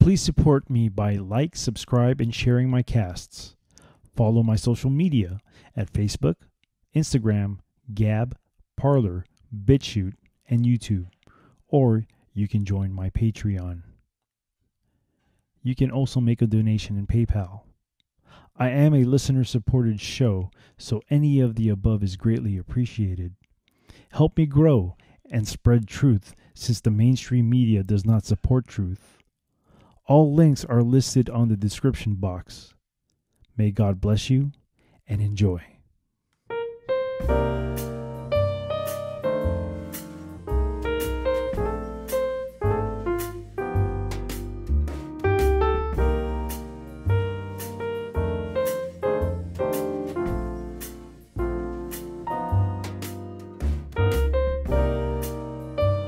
Please support me by like, subscribe, and sharing my casts. Follow my social media at Facebook, Instagram, Gab, Parler, BitChute, and YouTube. Or you can join my Patreon. You can also make a donation in PayPal. I am a listener-supported show, so any of the above is greatly appreciated. Help me grow and spread truth, since the mainstream media does not support truth. All links are listed on the description box. May God bless you and enjoy.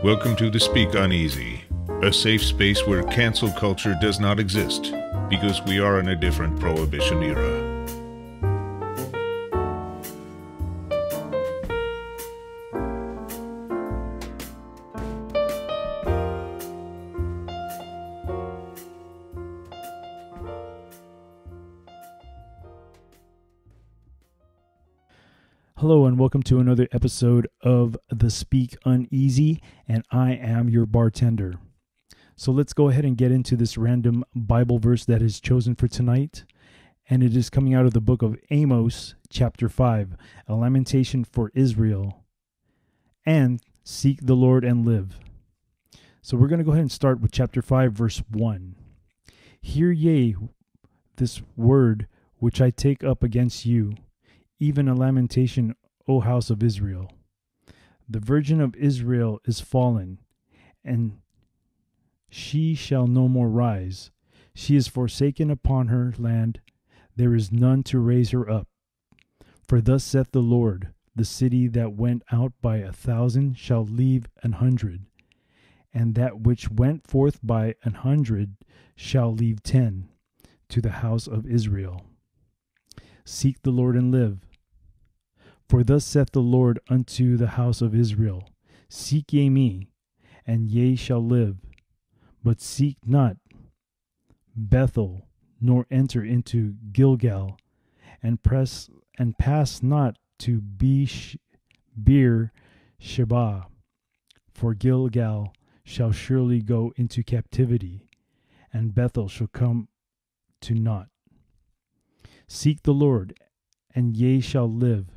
Welcome to the Speak Uneasy, a safe space where cancel culture does not exist, because we are in a different prohibition era. Hello and welcome to another episode of The Speak Uneasy, and I am your bartender. So let's go ahead and get into this random Bible verse that is chosen for tonight, and it is coming out of the book of AMOS, chapter 5, a lamentation for Israel, and seek the Lord and live. So we're going to go ahead and start with chapter 5, verse 1. Hear ye this word which I take up against you, even a lamentation, O house of Israel. The virgin of Israel is fallen, and she shall no more rise. She is forsaken upon her land, there is none to raise her up. For thus saith the Lord, the city that went out by 1,000 shall leave 100, and that which went forth by 100 shall leave 10 to the house of Israel. Seek the Lord and live. For thus saith the Lord unto the house of Israel, Seek ye me, and ye shall live. But seek not Bethel, nor enter into Gilgal, and pass not to Beer Sheba. For Gilgal shall surely go into captivity, and Bethel shall come to naught. Seek the Lord, and ye shall live.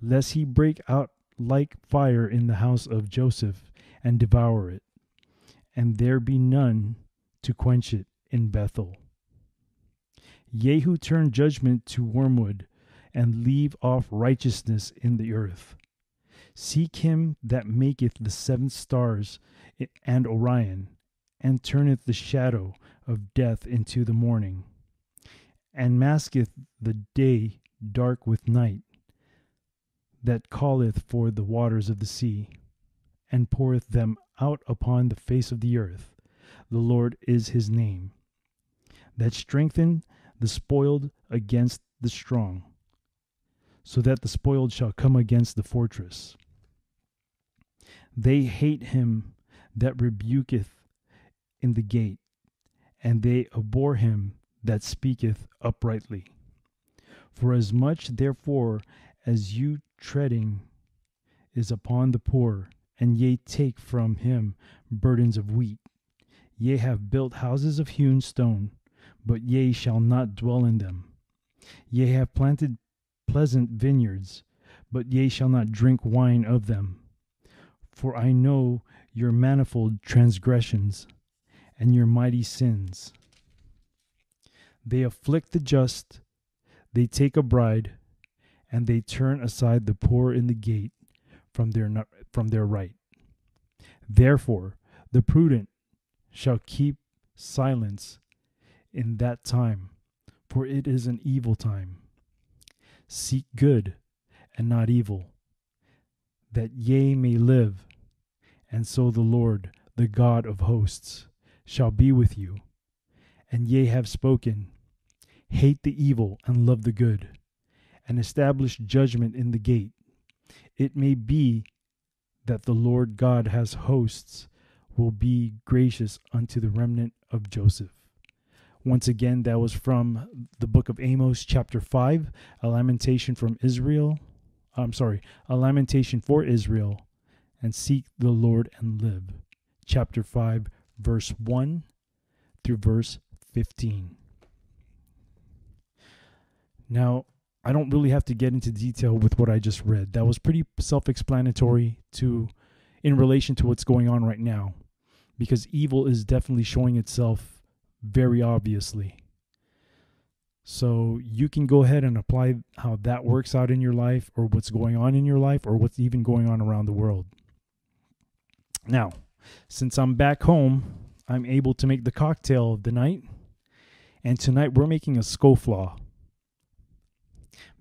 Lest he break out like fire in the house of Joseph, and devour it, and there be none to quench it in Bethel. Ye who turn judgment to wormwood, and leave off righteousness in the earth. Seek him that maketh the 7 stars and Orion, and turneth the shadow of death into the morning, and masketh the day dark with night, that calleth for the waters of the sea, and poureth them out upon the face of the earth. The Lord is his name. That strengthened the spoiled against the strong, so that the spoiled shall come against the fortress. They hate him that rebuketh in the gate, and they abhor him that speaketh uprightly. For as much therefore as you treading is upon the poor, and ye take from him burdens of wheat. Ye have built houses of hewn stone, but ye shall not dwell in them. Ye have planted pleasant vineyards, but ye shall not drink wine of them. For I know your manifold transgressions, and your mighty sins. They afflict the just, they take a bride, and they turn aside the poor in the gate from their right. Therefore the prudent shall keep silence in that time, for it is an evil time. Seek good and not evil, that ye may live, and so the Lord, the God of hosts, shall be with you. And ye have spoken, hate the evil and love the good, and establish judgment in the gate. It may be that the Lord God has hosts will be gracious unto the remnant of Joseph. Once again, that was from the book of Amos, chapter 5, a lamentation from Israel. A lamentation for Israel, and seek the Lord and live. Chapter 5, verse 1 through verse 15. Now, I don't really have to get into detail with what I just read. That was pretty self-explanatory in relation to what's going on right now, because evil is definitely showing itself very obviously. So you can go ahead and apply how that works out in your life, or what's going on in your life, or what's even going on around the world. Now, since I'm back home, I'm able to make the cocktail of the night. And tonight we're making a Scofflaw.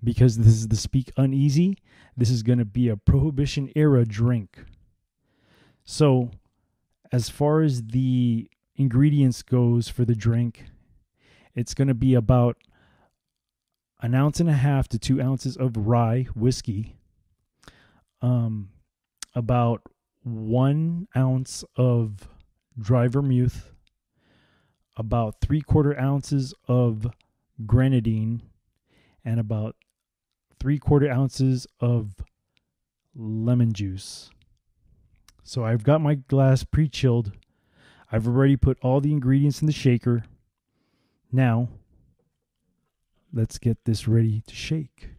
Because this is the Speak Uneasy, this is going to be a Prohibition era drink. So, as far as the ingredients goes for the drink, it's going to be about 1.5 ounces to 2 ounces of rye whiskey, about 1 ounce of dry vermouth, about 3/4 ounces of grenadine, and about 3/4 ounces of lemon juice. So I've got my glass pre-chilled. I've already put all the ingredients in the shaker. Now, let's get this ready to shake.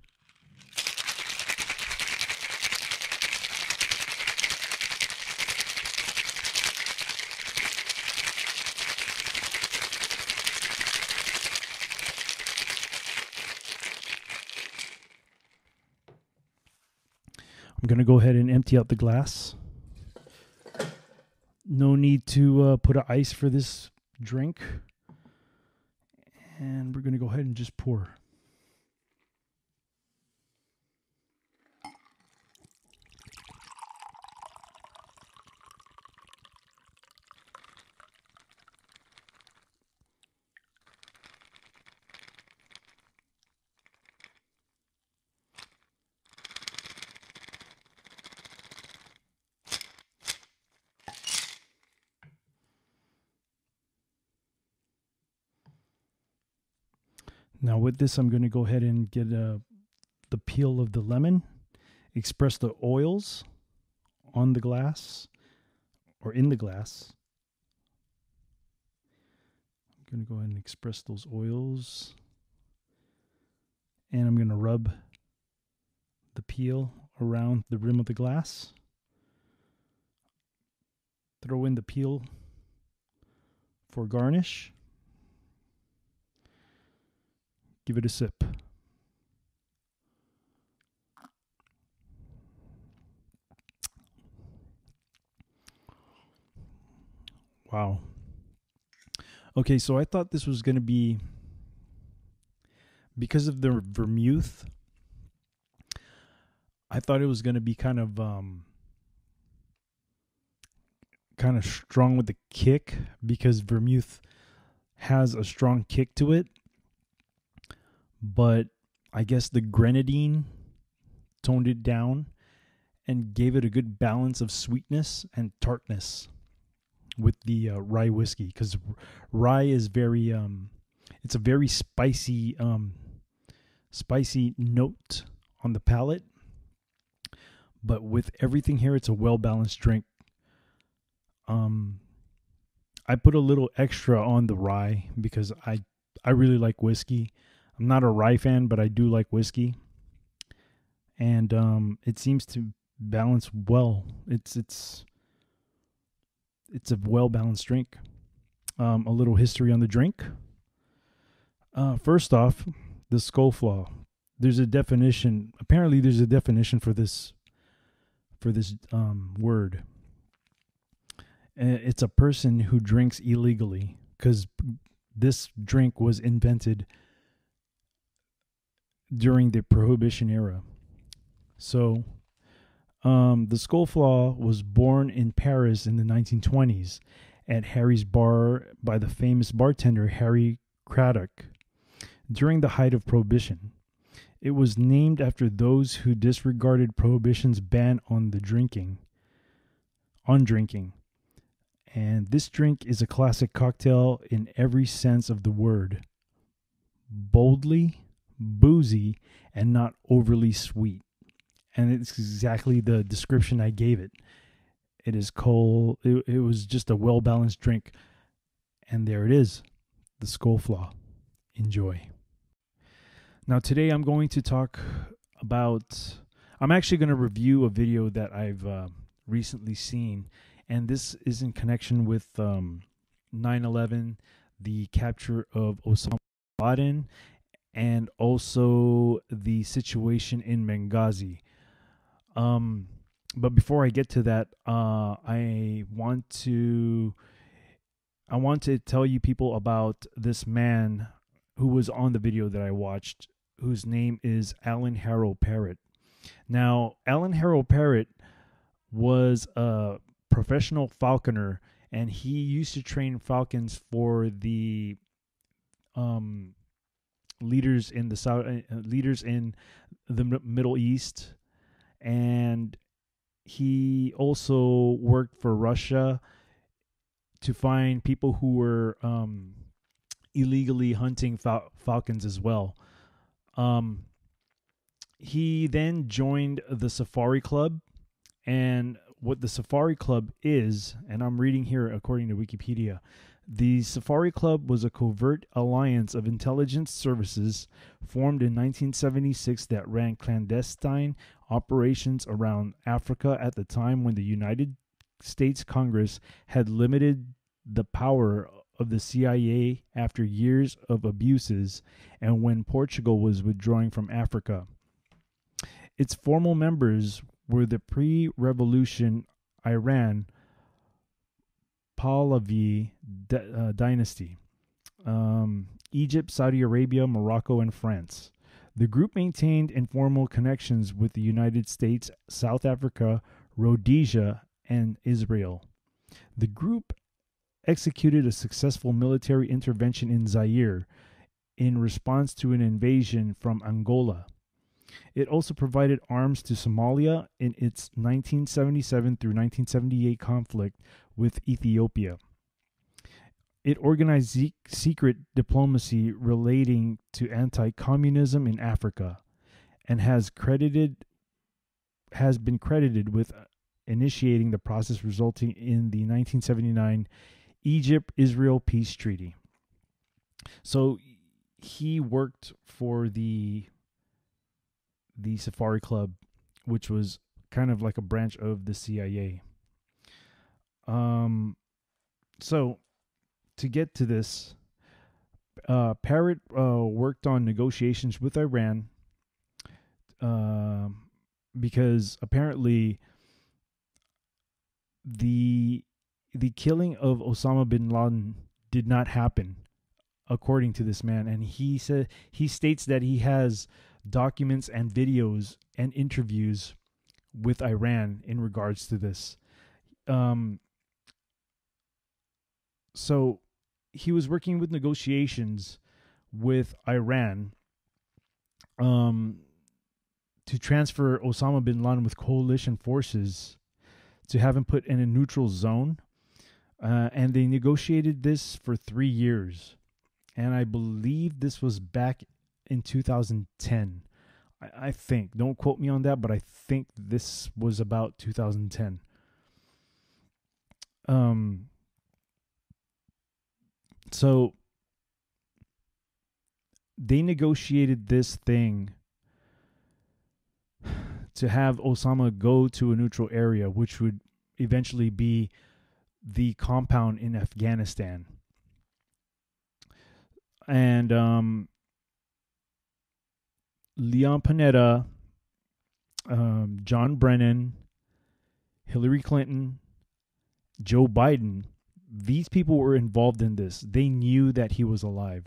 I'm going to go ahead and empty out the glass. No need to put ice for this drink. And we're going to go ahead and just pour. Now with this, I'm going to go ahead and get the peel of the lemon, express the oils on the glass, or in the glass. I'm going to go ahead and express those oils. And I'm going to rub the peel around the rim of the glass. Throw in the peel for garnish. Give it a sip. Wow. Okay, so I thought this was going to be, because of the vermouth, I thought it was going to be kind of strong with the kick, because vermouth has a strong kick to it. But I guess the grenadine toned it down and gave it a good balance of sweetness and tartness with the rye whiskey, because rye is very it's a very spicy note on the palate, but with everything here, it's a well balanced drink. I put a little extra on the rye because I really like whiskey. I'm not a rye fan, but I do like whiskey, and it seems to balance well. It's a well balanced drink. A little history on the drink. First off, the Scofflaw. There's a definition. Apparently, there's a definition for this word. It's a person who drinks illegally, because this drink was invented during the Prohibition era. So, the Scofflaw was born in Paris in the 1920s at Harry's Bar by the famous bartender Harry Craddock during the height of Prohibition. It was named after those who disregarded Prohibition's ban on drinking. And this drink is a classic cocktail in every sense of the word. Boldly, boozy, and not overly sweet. And it's exactly the description I gave it. It is cold. It was just a well-balanced drink. And there it is, the Scofflaw. Enjoy. Now today I'm going to talk about, I'm actually going to review a video that I've recently seen. And this is in connection with 9/11, the capture of Osama bin Laden, and also the situation in Benghazi. But before I get to that, I want to tell you people about this man who was on the video that I watched, whose name is Alan Harrow Parrott. Now, Alan Harrow Parrott was a professional falconer, and he used to train falcons for the leaders in the Middle East, and he also worked for Russia to find people who were illegally hunting falcons as well. He then joined the Safari Club, and what the Safari Club is, and I'm reading here according to Wikipedia, the Safari Club was a covert alliance of intelligence services formed in 1976 that ran clandestine operations around Africa at the time when the United States Congress had limited the power of the CIA after years of abuses and when Portugal was withdrawing from Africa. Its formal members were the pre-revolution Iran Pahlavi dynasty, Egypt, Saudi Arabia, Morocco, and France. The group maintained informal connections with the United States, South Africa, Rhodesia, and Israel. The group executed a successful military intervention in Zaire in response to an invasion from Angola. It also provided arms to Somalia in its 1977 through 1978 conflict with Ethiopia. It organized secret diplomacy relating to anti-communism in Africa and has been credited with initiating the process resulting in the 1979 Egypt-Israel peace treaty. So he worked for the Safari Club, which was kind of like a branch of the CIA. So to get to this, Parrott worked on negotiations with Iran because apparently the killing of Osama bin Laden did not happen, according to this man. And he states that he has documents and videos and interviews with Iran in regards to this. So he was working with negotiations with Iran to transfer Osama bin Laden with coalition forces to have him put in a neutral zone. And they negotiated this for 3 years. And I believe this was back in 2010. I think. Don't quote me on that, but I think this was about 2010. So they negotiated this thing to have Osama go to a neutral area, which would eventually be the compound in Afghanistan. And Leon Panetta, John Brennan, Hillary Clinton, Joe Biden, these people were involved in this. They knew that he was alive.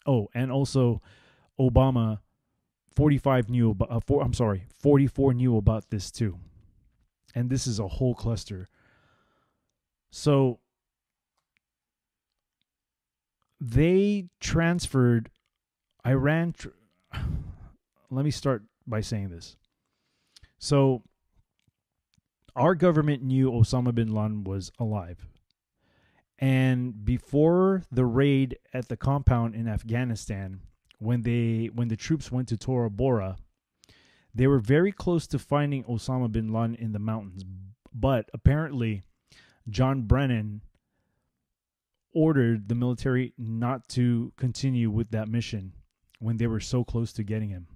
Oh, and also Obama, 44 knew about this too. And this is a whole cluster. So they transferred Iran. Let me start by saying this. So our government knew Osama bin Laden was alive. And before the raid at the compound in Afghanistan, when the troops went to Tora Bora, they were very close to finding Osama bin Laden in the mountains. But apparently, John Brennan ordered the military not to continue with that mission when they were so close to getting him.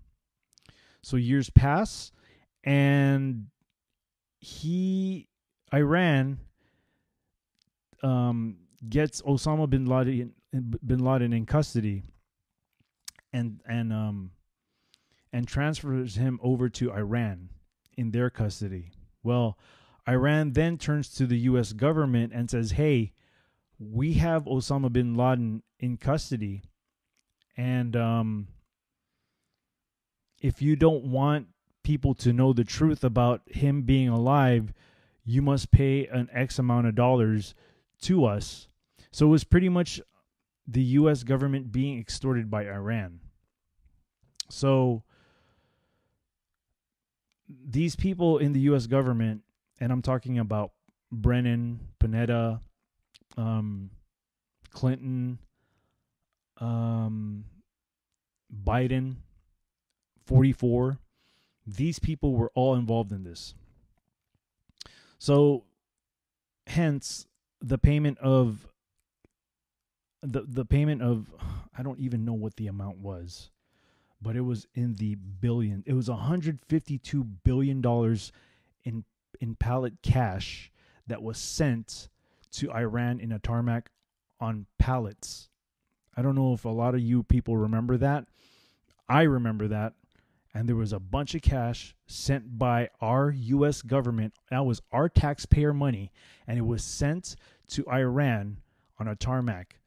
So years pass, and Iran gets Osama bin Laden in custody, and transfers him over to Iran in their custody. Well, Iran then turns to the U.S. government and says, "Hey, we have Osama bin Laden in custody, and if you don't want people to know the truth about him being alive, you must pay an X amount of dollars to us." So it was pretty much the U.S. government being extorted by Iran. So these people in the U.S. government, and I'm talking about Brennan, Panetta, Clinton, Biden, 44, these people were all involved in this. So hence the payment of I don't even know what the amount was, but it was in the billion. It was $152 billion in pallet cash that was sent to Iran in a tarmac on pallets. I don't know if a lot of you people remember that. I remember that. And there was a bunch of cash sent by our U.S. government. That was our taxpayer money. And it was sent to Iran on a tarmac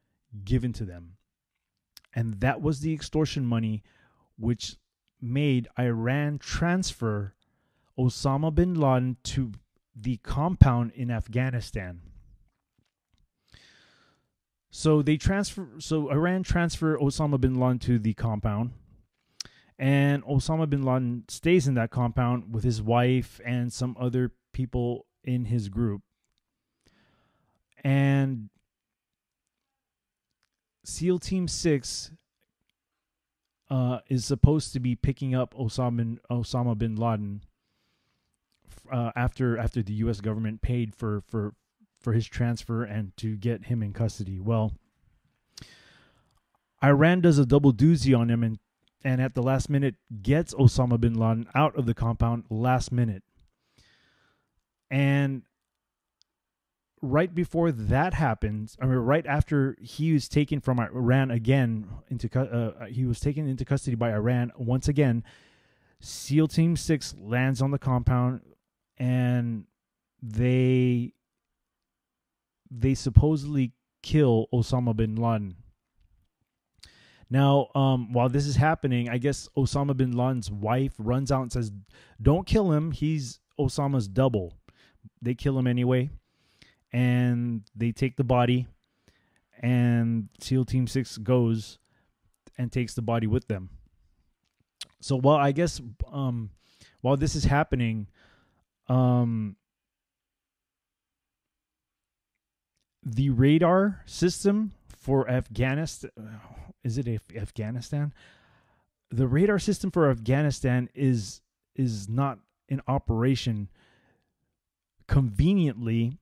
given to them. And that was the extortion money which made Iran transfer Osama bin Laden to the compound in Afghanistan. So Iran transferred Osama bin Laden to the compound, and Osama bin Laden stays in that compound with his wife and some other people in his group. And SEAL Team 6 is supposed to be picking up Osama bin Laden after the U.S. government paid for his transfer and to get him in custody. Well, Iran does a double doozy on him and at the last minute gets Osama bin Laden out of the compound last minute. And right before that happens, right after he was taken from Iran again he was taken into custody by Iran once again, SEAL Team 6 lands on the compound and they supposedly kill Osama bin Laden. Now, while this is happening, I guess Osama bin Laden's wife runs out and says, "Don't kill him. He's Osama's double." They kill him anyway, and they take the body, and SEAL Team 6 goes and takes the body with them. So while this is happening, the radar system for Afghanistan, is it Afghanistan? The radar system for Afghanistan is not in operation conveniently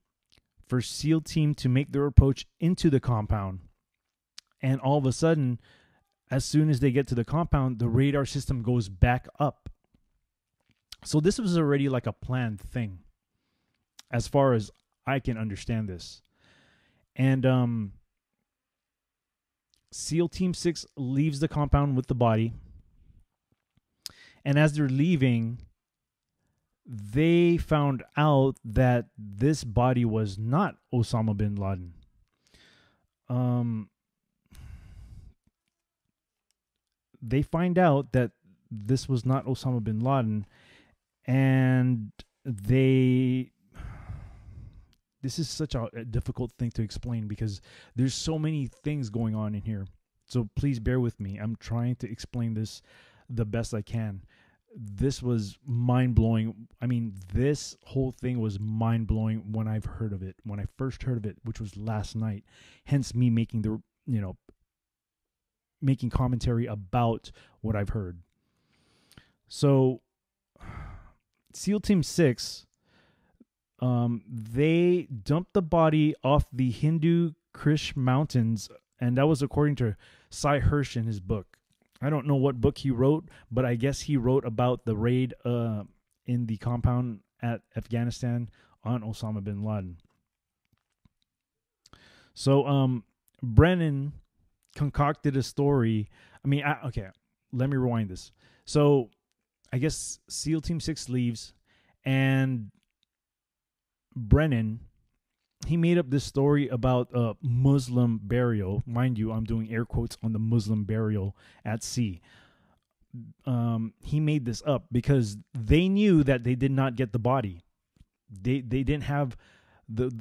for SEAL Team to make their approach into the compound. And all of a sudden, as soon as they get to the compound, the radar system goes back up. So this was already like a planned thing, as far as I can understand this. And SEAL Team 6 leaves the compound with the body. And as they're leaving, they found out that this body was not Osama bin Laden. They find out that this was not Osama bin Laden, and this is such a difficult thing to explain because there's so many things going on in here. So please bear with me. I'm trying to explain this the best I can. this was mind-blowing. I mean, this whole thing was mind-blowing when I've heard of it. When I first heard of it, which was last night. Hence me making the, making commentary about what I've heard. So, SEAL Team 6, they dumped the body off the Hindu Kush Mountains, and that was according to Cy Hirsch in his book. I don't know what book he wrote, but I guess he wrote about the raid in the compound at Afghanistan on Osama bin Laden. So, Brennan concocted a story. I mean, okay, let me rewind this. So, I guess SEAL Team 6 leaves, and Brennan, he made up this story about a Muslim burial. Mind you, I'm doing air quotes on the Muslim burial at sea. He made this up because they knew that they did not get the body. They didn't have the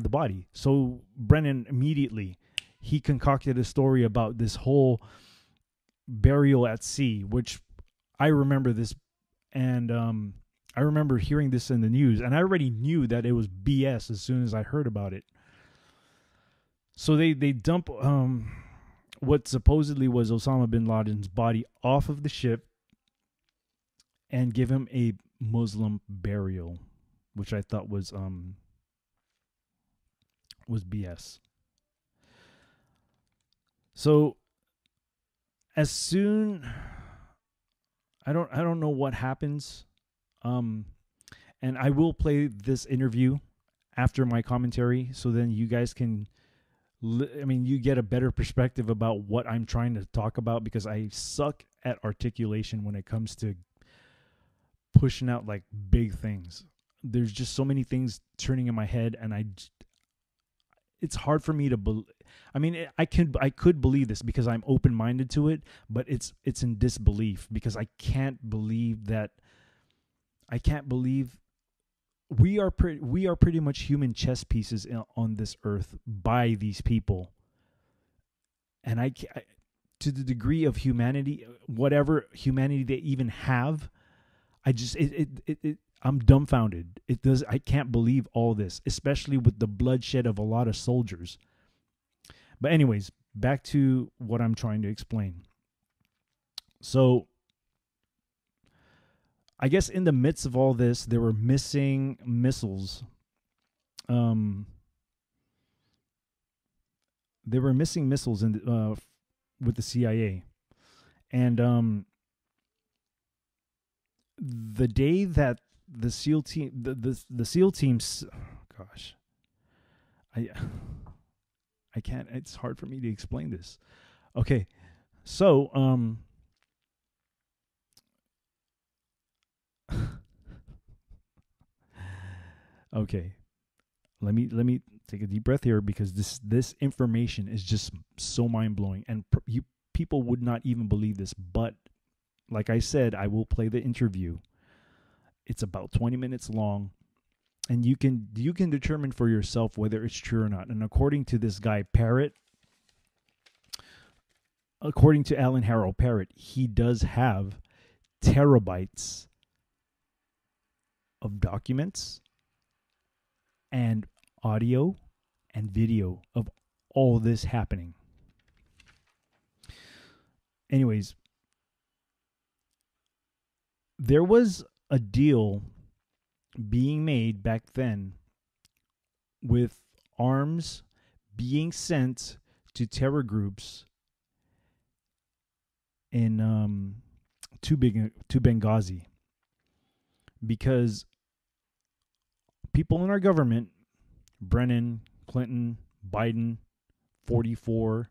body. So Brennan immediately, he concocted a story about this whole burial at sea, which I remember this, and I remember hearing this in the news, and I already knew that it was BS as soon as I heard about it. So they dump what supposedly was Osama bin Laden's body off of the ship and give him a Muslim burial, which I thought was BS. So as soon, I don't know what happens. And I will play this interview after my commentary, so then you guys can, you get a better perspective about what I'm trying to talk about, because I suck at articulation when it comes to pushing out like big things. There's just so many things turning in my head, and it's hard for me to believe. I mean, I could believe this because I'm open-minded to it, but it's in disbelief because I can't believe that. I can't believe we are pretty much human chess pieces on this earth by these people. And to the degree of humanity, whatever humanity they even have, I'm dumbfounded. I can't believe all this, especially with the bloodshed of a lot of soldiers. But anyways, back to what I'm trying to explain. So, I guess in the midst of all this, there were missing missiles. There were missing missiles with the CIA, and the day that the SEAL team, the SEAL teams, gosh, I can't. It's hard for me to explain this. Okay, so okay, let me take a deep breath here, because this information is just so mind-blowing, and people would not even believe this. But like I said, I will play the interview. It's about 20 minutes long, and you can determine for yourself whether it's true or not. And according to this guy Parrott, according to Alan Harold Parrott, he does have terabytes of documents and audio and video of all this happening. Anyways, there was a deal being made back then with arms being sent to terror groups in to Benghazi, because people in our government, Brennan, Clinton, Biden, 44,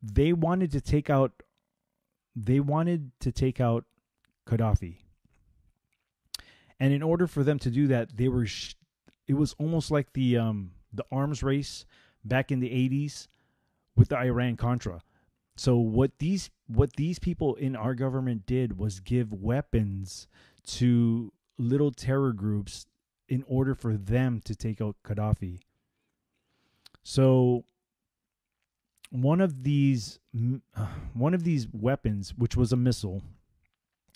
they wanted to take out Gaddafi. And in order for them to do that, it was almost like the arms race back in the 80s with the Iran-Contra. So what these people in our government did was give weapons to little terror groups in order for them to take out Gaddafi. So one of these weapons, which was a missile,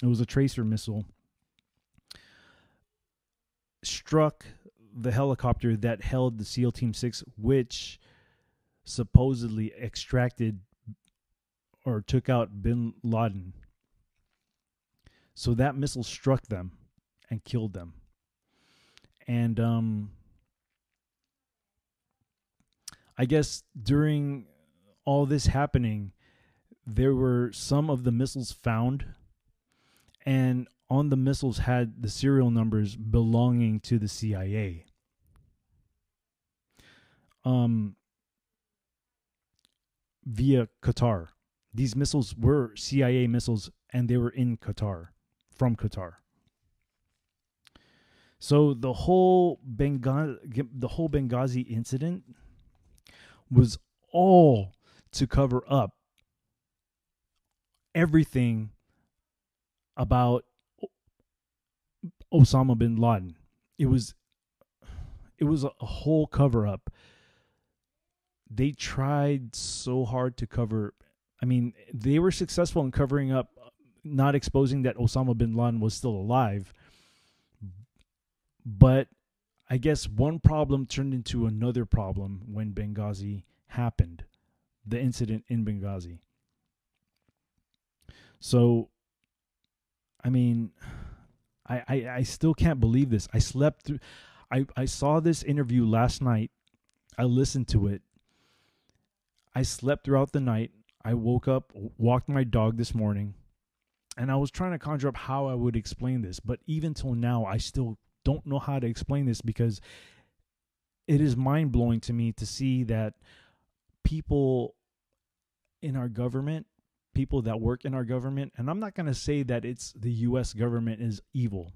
It was a tracer missile. Struck the helicopter that held the SEAL Team 6, which supposedly extracted or took out bin Laden. So that missile struck them and killed them. And I guess during all this happening, there were some of the missiles found, and on the missiles had the serial numbers belonging to the CIA. Via Qatar. These missiles were CIA missiles, and they were in Qatar, from Qatar. So the whole Benghazi incident was all to cover up everything about Osama bin Laden. It was a whole cover up. They tried so hard to cover. I mean, they were successful in covering up, not exposing that Osama bin Laden was still alive. But I guess one problem turned into another problem when Benghazi happened, the incident in Benghazi. So, I mean, I still can't believe this. I slept through. I saw this interview last night. I listened to it. I slept throughout the night. I woke up, walked my dog this morning, and I was trying to conjure up how I would explain this. But even till now, I still don't know how to explain this, because it is mind-blowing to me to see that people in our government, people that work in our government, and I'm not going to say that it's the U.S. government is evil.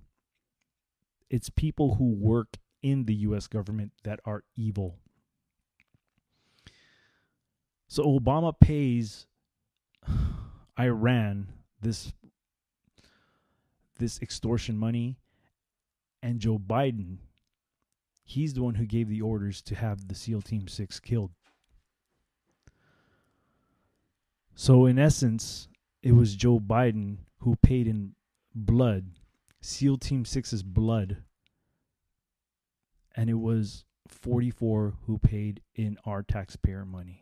It's people who work in the U.S. government that are evil. So Obama pays Iran this extortion money, and Joe Biden, he's the one who gave the orders to have the SEAL Team 6 killed. So in essence, it was Joe Biden who paid in blood, SEAL Team 6's blood, and it was 44 who paid in our taxpayer money.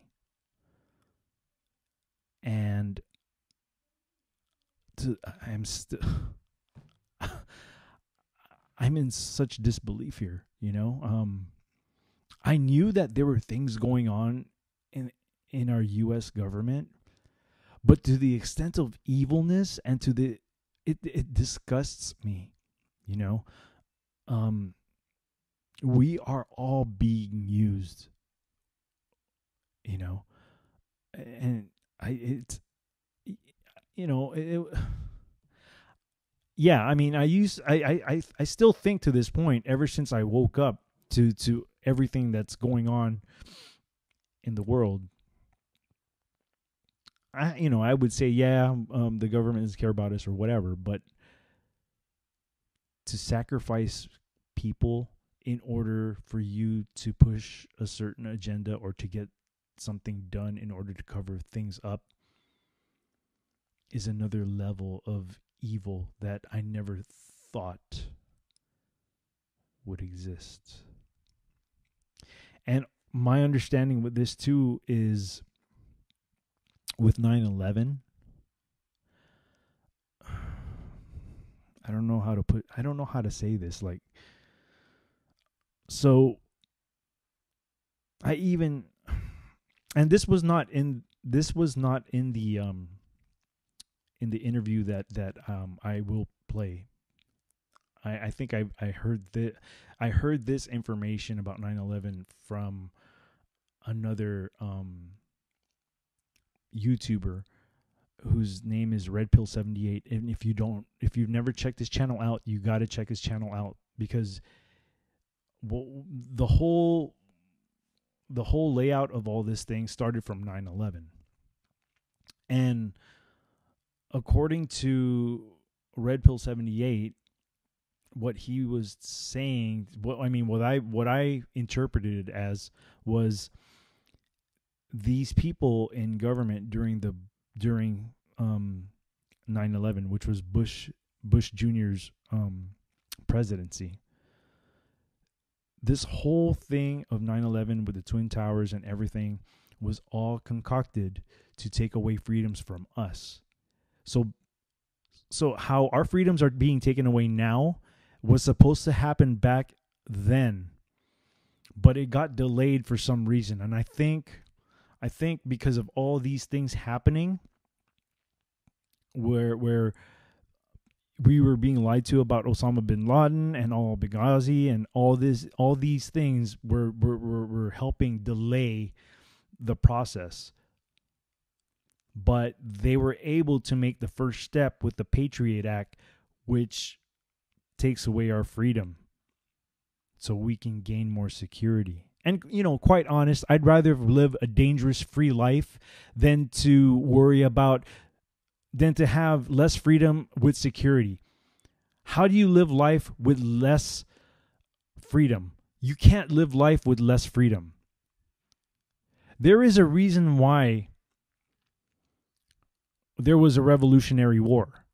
And I'm in such disbelief here, you know. I knew that there were things going on in our U.S. government, but to the extent of evilness and to it disgusts me, you know. We are all being used, you know, and yeah, I mean, I still think to this point, ever since I woke up, to everything that's going on in the world, I would say, yeah, the government doesn't care about us or whatever, but to sacrifice people in order for you to push a certain agenda or to get something done in order to cover things up is another level of evil that I never thought would exist. And my understanding with this too is with 9/11, I don't know how to say this, like, so and this was not in the interview that I will play. I think I heard this information about 9/11 from another YouTuber whose name is Red Pill 78. And if you've never checked his channel out, you got to check his channel out, because the whole layout of all this thing started from 9/11. And according to Red Pill 78, what he was saying, what I interpreted it as was these people in government during 9/11, which was Bush Jr.'s presidency. This whole thing of 9/11 with the Twin Towers and everything was all concocted to take away freedoms from us. So how our freedoms are being taken away now was supposed to happen back then, but it got delayed for some reason. And I think because of all these things happening, where we were being lied to about Osama bin Laden and all Benghazi and all these things were helping delay the process. But they were able to make the first step with the Patriot Act, which takes away our freedom so we can gain more security. And, quite honest, I'd rather live a dangerous, free life than to have less freedom with security. How do you live life with less freedom? You can't live life with less freedom. There is a reason why there was a Revolutionary War.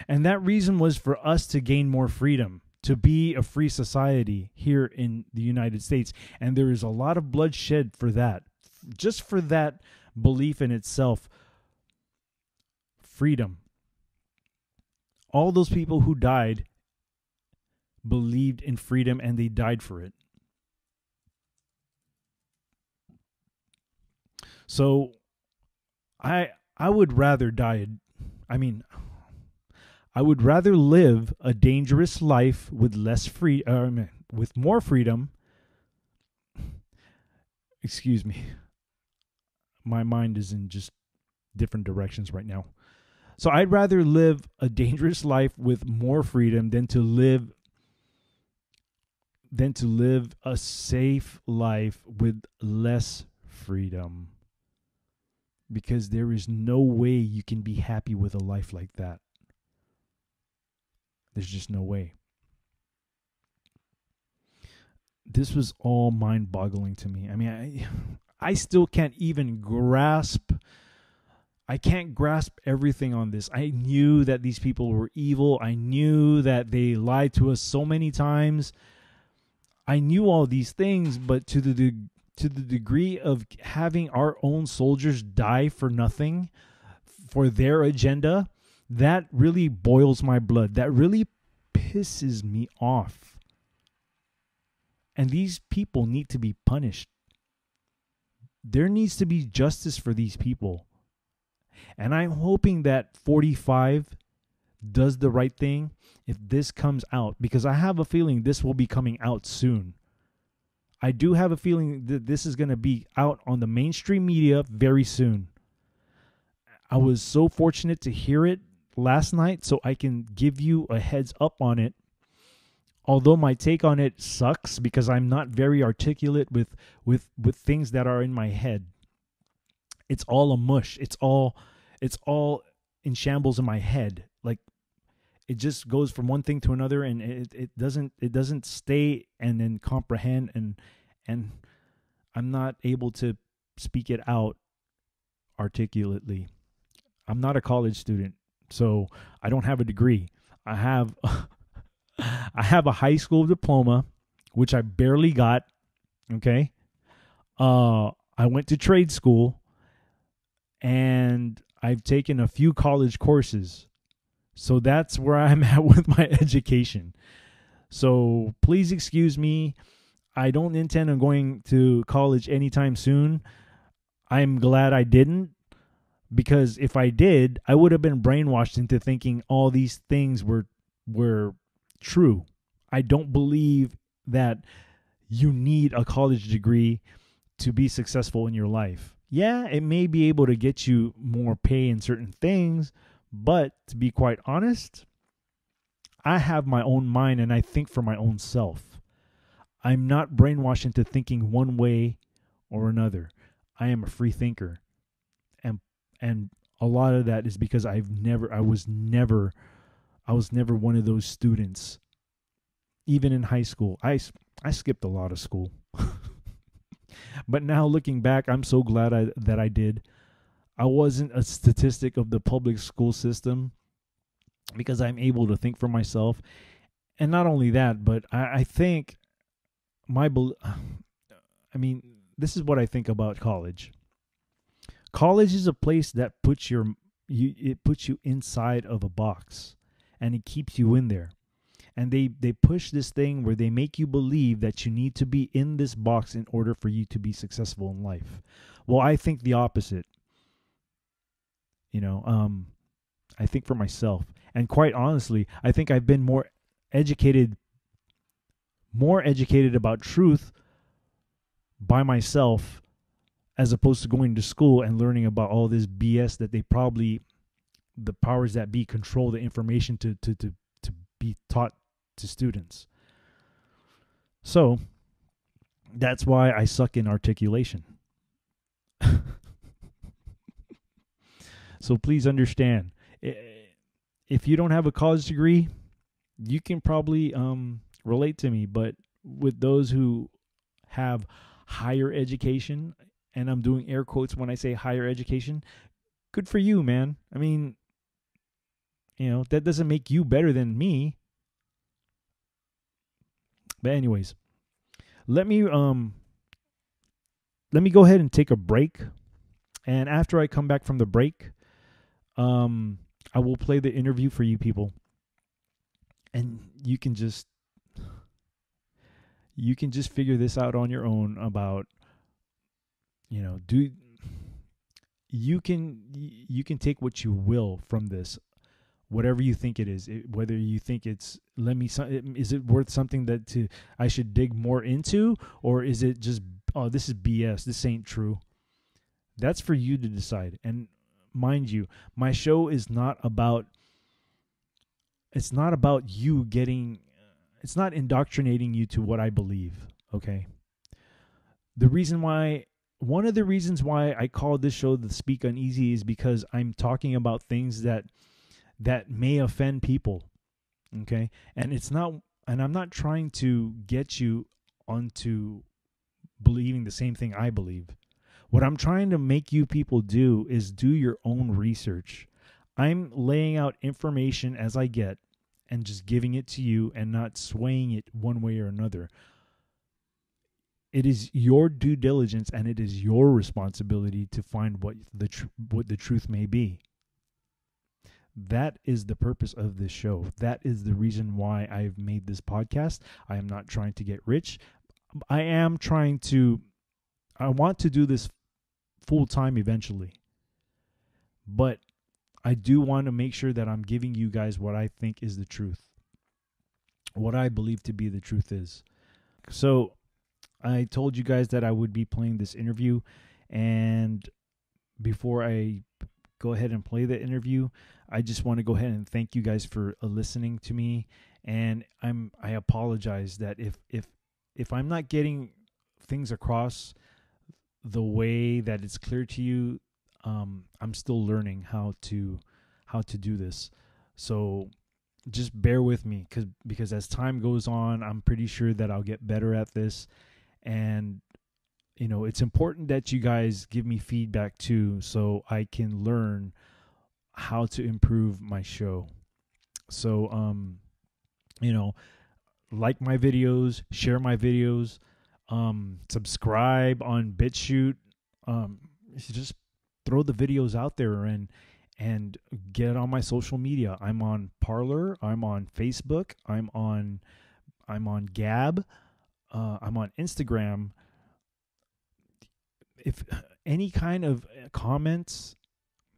And that reason was for us to gain more freedom, to be a free society here in the United States. And there is a lot of bloodshed for that. Just for that belief in itself. Freedom. All those people who died believed in freedom and they died for it. So I would rather I would rather live a dangerous life with with more freedom. Excuse me. My mind is in just different directions right now. So I'd rather live a dangerous life with more freedom than to live a safe life with less freedom. Because there is no way you can be happy with a life like that. There's just no way. This was all mind-boggling to me. I mean, I still can't even grasp. I can't grasp everything on this. I knew that these people were evil. I knew that they lied to us so many times. I knew all these things, but to the degree of having our own soldiers die for nothing, for their agenda, that really boils my blood. That really pisses me off. And these people need to be punished. There needs to be justice for these people. And I'm hoping that 45 does the right thing if this comes out, because I have a feeling this will be coming out soon. I do have a feeling that this is going to be out on the mainstream media very soon. I was so fortunate to hear it last night, so I can give you a heads up on it. Although my take on it sucks because I'm not very articulate with things that are in my head. It's all a mush. It's all in shambles in my head. Like, it just goes from one thing to another, and it doesn't stay and then comprehend, and I'm not able to speak it out articulately. I'm not a college student, so I don't have a degree. I have a high school diploma, which I barely got. Okay, I went to trade school, and I've taken a few college courses. So that's where I'm at with my education. So please excuse me. I don't intend on going to college anytime soon. I'm glad I didn't, because if I did, I would have been brainwashed into thinking all these things were true. I don't believe that you need a college degree to be successful in your life. Yeah, it may be able to get you more pay in certain things, but to be quite honest, I have my own mind and I think for my own self. I'm not brainwashed into thinking one way or another. I am a free thinker. And a lot of that is because I was never one of those students. Even in high school, I skipped a lot of school. But now looking back, I'm so glad that I did. I wasn't a statistic of the public school system because I'm able to think for myself. And not only that, but I think this is what I think about college. College is a place that puts it puts you inside of a box, and it keeps you in there. And they push this thing where they make you believe that you need to be in this box in order for you to be successful in life. Well, I think the opposite. I think for myself. And quite honestly, I think I've been more educated about truth by myself as opposed to going to school and learning about all this BS that the powers that be control the information to be taught to students. So that's why I suck in articulation. So please understand, if you don't have a college degree, you can probably relate to me. But with those who have higher education, and I'm doing air quotes when I say higher education, good for you, man. I mean, that doesn't make you better than me. But anyways, let me go ahead and take a break. And after I come back from the break, I will play the interview for you people. And you can just figure this out on your own about, you can take what you will from this, whatever you think it is, whether you think is it worth something that I should dig more into, or is it just, oh, this is BS, this ain't true. That's for you to decide. And mind you, my show is not about you getting, it's not indoctrinating you to what I believe, okay? One of the reasons why I call this show The Speak Uneasy is because I'm talking about things that may offend people, okay? And I'm not trying to get you onto believing the same thing I believe. What I'm trying to make you people do is do your own research. I'm laying out information as I get and just giving it to you and not swaying it one way or another. It is your due diligence and it is your responsibility to find what the truth may be. That is the purpose of this show. That is the reason why I've made this podcast. I am not trying to get rich. I want to do this full time eventually. But I do want to make sure that I'm giving you guys what I think is the truth. What I believe to be the truth is. So I told you guys that I would be playing this interview, and before I go ahead and play the interview, I just want to go ahead and thank you guys for listening to me. And I apologize that if I'm not getting things across the way that it's clear to you, I'm still learning how to do this. So just bear with me, because as time goes on, I'm pretty sure that I'll get better at this. And it's important that you guys give me feedback too, so I can learn how to improve my show. So like my videos, share my videos, subscribe on BitChute. Just throw the videos out there and get on my social media. I'm on Parler, I'm on Facebook, I'm on Gab, I'm on Instagram. If any kind of comments,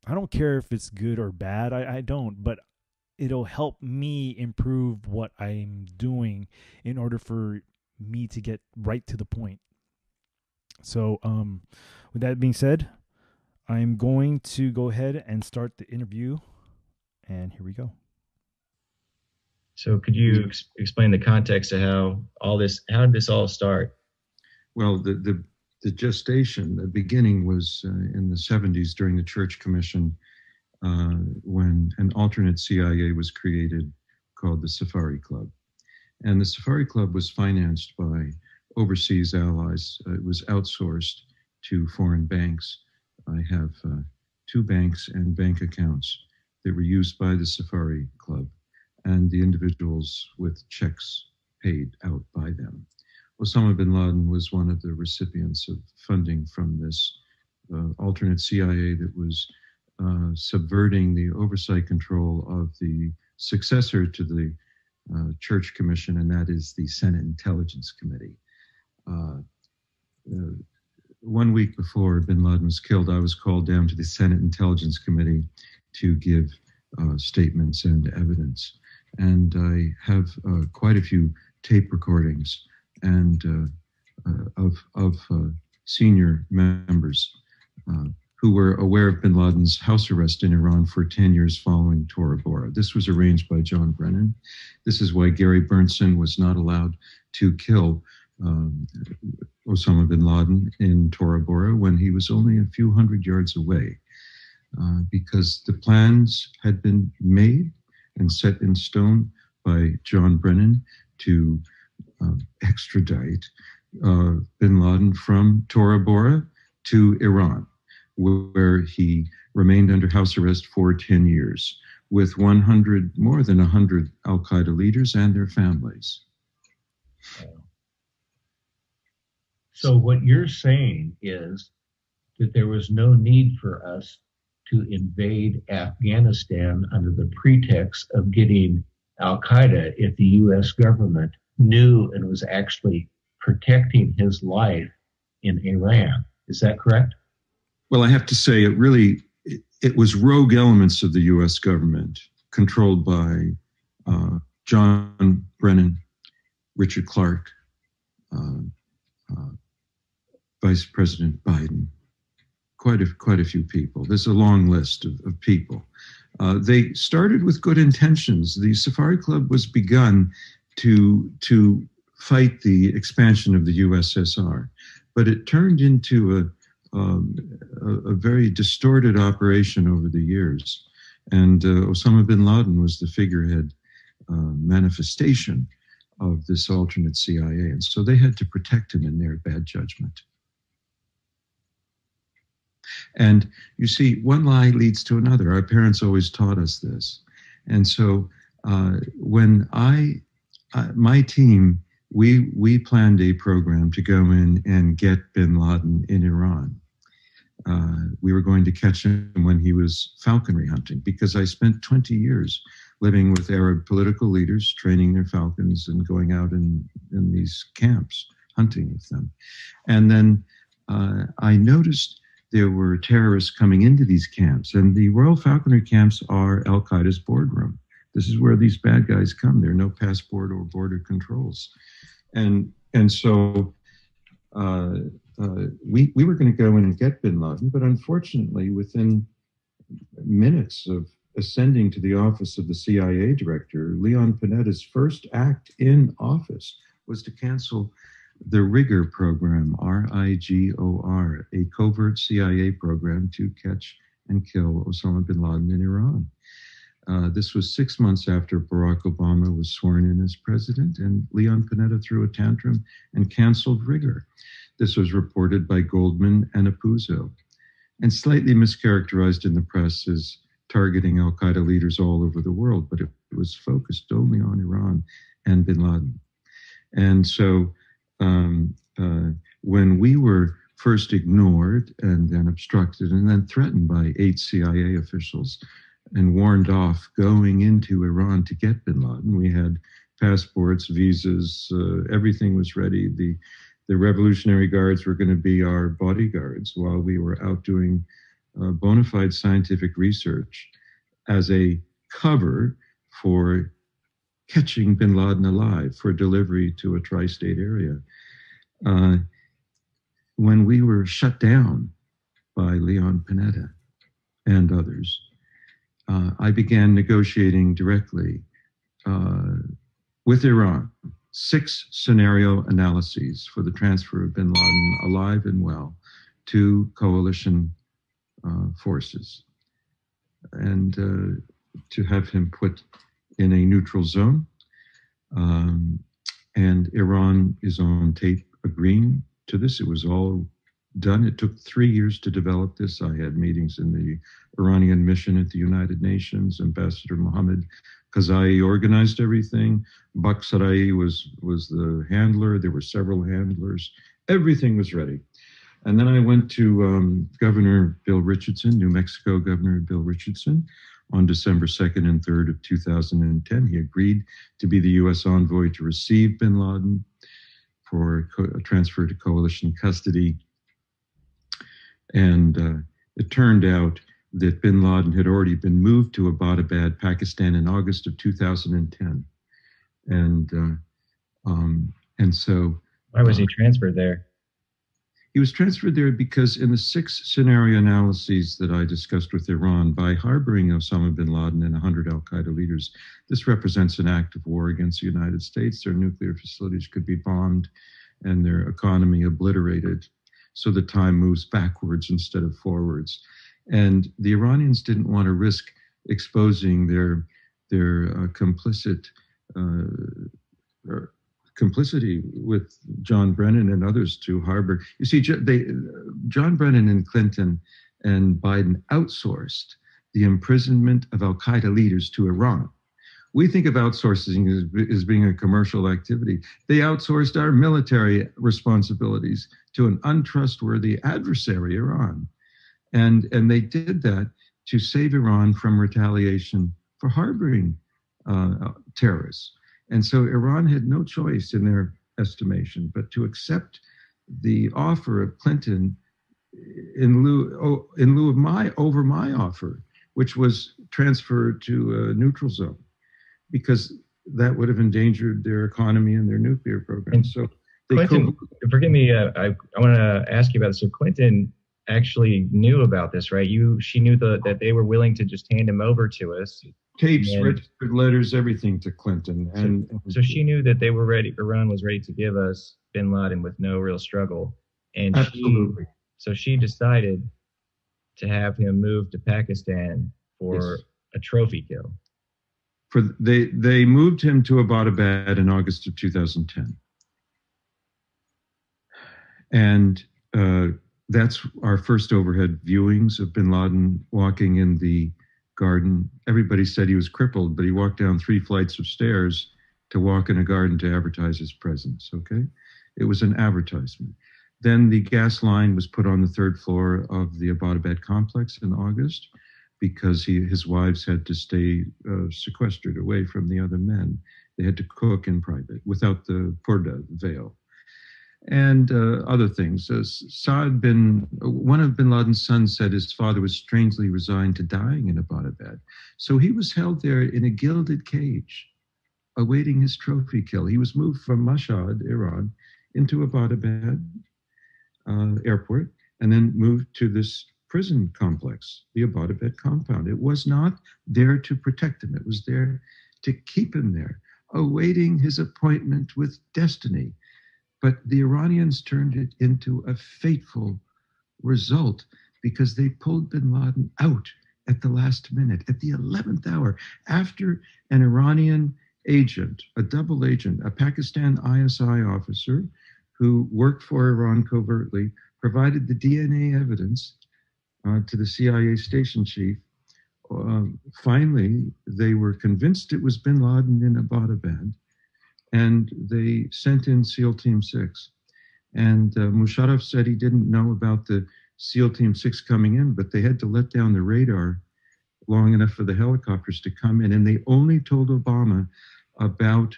I don't care if it's good or bad, I don't, but it'll help me improve what I'm doing in order for me to get right to the point. So with that being said, I'm going to go ahead and start the interview, and here we go. So could you explain the context of how did this all start? Well, the gestation, the beginning was in the 70s during the Church Commission, when an alternate CIA was created called the Safari Club. And the Safari Club was financed by overseas allies. It was outsourced to foreign banks. I have 2 banks and bank accounts that were used by the Safari Club and the individuals with checks paid out by them. Osama bin Laden was one of the recipients of funding from this alternate CIA that was subverting the oversight control of the successor to the Church Commission, and that is the Senate Intelligence Committee. 1 week before bin Laden was killed, I was called down to the Senate Intelligence Committee to give statements and evidence. And I have quite a few tape recordings and of senior members who were aware of bin Laden's house arrest in Iran for 10 years following Tora Bora. This was arranged by John Brennan. This is why Gary Bernson was not allowed to kill Osama bin Laden in Tora Bora when he was only a few hundred yards away, because the plans had been made and set in stone by John Brennan to extradite bin Laden from Tora Bora to Iran, where he remained under house arrest for 10 years with more than 100 al-Qaeda leaders and their families. So what you're saying is that there was no need for us to invade Afghanistan under the pretext of getting al-Qaeda if the U.S. government knew and was actually protecting his life in Iran. Is that correct? Well, I have to say it was rogue elements of the U.S. government controlled by John Brennan, Richard Clark, Vice President Biden, quite a few people. There's a long list of people. They started with good intentions. The Safari Club was begun to fight the expansion of the USSR, but it turned into a very distorted operation over the years. And Osama bin Laden was the figurehead manifestation of this alternate CIA. And so they had to protect him in their bad judgment. And you see, one lie leads to another. Our parents always taught us this. And so when my team, we planned a program to go in and get bin Laden in Iran. We were going to catch him when he was falconry hunting, because I spent 20 years living with Arab political leaders, training their falcons and going out in these camps, hunting with them. And then I noticed there were terrorists coming into these camps, and the Royal Falconry camps are al-Qaeda's boardroom. This is where these bad guys come. There are no passport or border controls. And so we were going to go in and get bin Laden, but unfortunately, within minutes of ascending to the office of the CIA director, Leon Panetta's first act in office was to cancel the RIGOR program, R-I-G-O-R, a covert CIA program to catch and kill Osama bin Laden in Iran. This was 6 months after Barack Obama was sworn in as president, and Leon Panetta threw a tantrum and canceled RIGOR. This was reported by Goldman and Apuzzo, and slightly mischaracterized in the press as targeting al-Qaeda leaders all over the world, but it was focused only on Iran and bin Laden. And so when we were first ignored and then obstructed and then threatened by 8 CIA officials and warned off going into Iran to get bin Laden, we had passports, visas, everything was ready. The Revolutionary Guards were going to be our bodyguards while we were out doing bona fide scientific research as a cover for catching bin Laden alive for delivery to a tri-state area. When we were shut down by Leon Panetta and others, I began negotiating directly with Iran 6 scenario analyses for the transfer of bin Laden alive and well to coalition forces, and to have him put in a neutral zone. And Iran is on tape agreeing to this. It was all done. It took 3 years to develop this. I had meetings in the Iranian mission at the United Nations. Ambassador Mohammed Kazai organized everything. Bakhsarai was the handler. There were several handlers. Everything was ready. And then I went to Governor Bill Richardson, New Mexico Governor Bill Richardson, on December 2nd and 3rd of 2010. He agreed to be the U.S. envoy to receive bin Laden for a transfer to coalition custody. And it turned out that bin Laden had already been moved to Abbottabad, Pakistan in August of 2010. And so... Why was he transferred there? He was transferred there because in the 6 scenario analyses that I discussed with Iran, by harboring Osama bin Laden and 100 al-Qaeda leaders, this represents an act of war against the United States. Their nuclear facilities could be bombed and their economy obliterated. So the time moves backwards instead of forwards. And the Iranians didn't want to risk exposing their complicity with John Brennan and others to harbor. You see, John Brennan and Clinton and Biden outsourced the imprisonment of al-Qaeda leaders to Iran. We think of outsourcing as being a commercial activity. They outsourced our military responsibilities to an untrustworthy adversary, Iran. And they did that to save Iran from retaliation for harboring terrorists. And so Iran had no choice in their estimation but to accept the offer of Clinton in lieu of over my offer, which was transferred to a neutral zone, because that would have endangered their economy and their nuclear program. So Clinton, forgive me, I want to ask you about this. So Clinton actually knew about this, right? She knew that they were willing to just hand him over to us. Tapes, registered letters, everything to Clinton. So she knew that they were ready, Iran was ready to give us bin Laden with no real struggle. And absolutely. She decided to have him move to Pakistan for a trophy kill. They moved him to Abbottabad in August of 2010. And that's our first overhead viewings of bin Laden walking in the garden. Everybody said he was crippled, but he walked down 3 flights of stairs to walk in a garden to advertise his presence, okay? It was an advertisement. Then the gas line was put on the 3rd floor of the Abbottabad complex in August because his wives had to stay sequestered away from the other men. They had to cook in private without the purdah, veil. And other things. One of bin Laden's sons said his father was strangely resigned to dying in Abbottabad. So he was held there in a gilded cage, awaiting his trophy kill. He was moved from Mashhad, Iran, into Abbottabad airport, and then moved to this prison complex, the Abbottabad compound. It was not there to protect him. It was there to keep him there, awaiting his appointment with destiny. But the Iranians turned it into a fateful result because they pulled bin Laden out at the last minute, at the 11th hour, after an Iranian agent, a double agent, a Pakistan ISI officer who worked for Iran covertly, provided the DNA evidence to the CIA station chief. Finally, they were convinced it was bin Laden in Abbottabad, and they sent in SEAL Team 6. And Musharraf said he didn't know about the SEAL Team 6 coming in, but they had to let down the radar long enough for the helicopters to come in. And they only told Obama about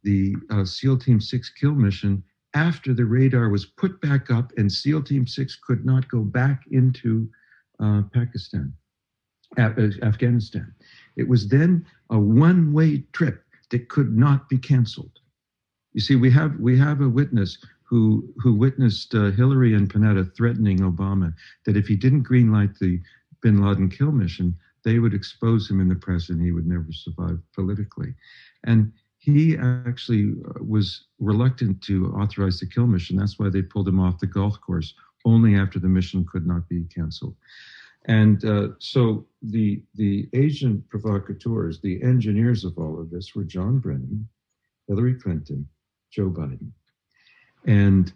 the SEAL Team 6 kill mission after the radar was put back up and SEAL Team 6 could not go back into Afghanistan. It was then a one-way trip that could not be canceled. You see, we have a witness who witnessed Hillary and Panetta threatening Obama that if he didn't greenlight the bin Laden kill mission, they would expose him in the press and he would never survive politically. And he actually was reluctant to authorize the kill mission. That's why they pulled him off the golf course only after the mission could not be canceled. And so the agent provocateurs, the engineers of all of this were John Brennan, Hillary Clinton, Joe Biden. And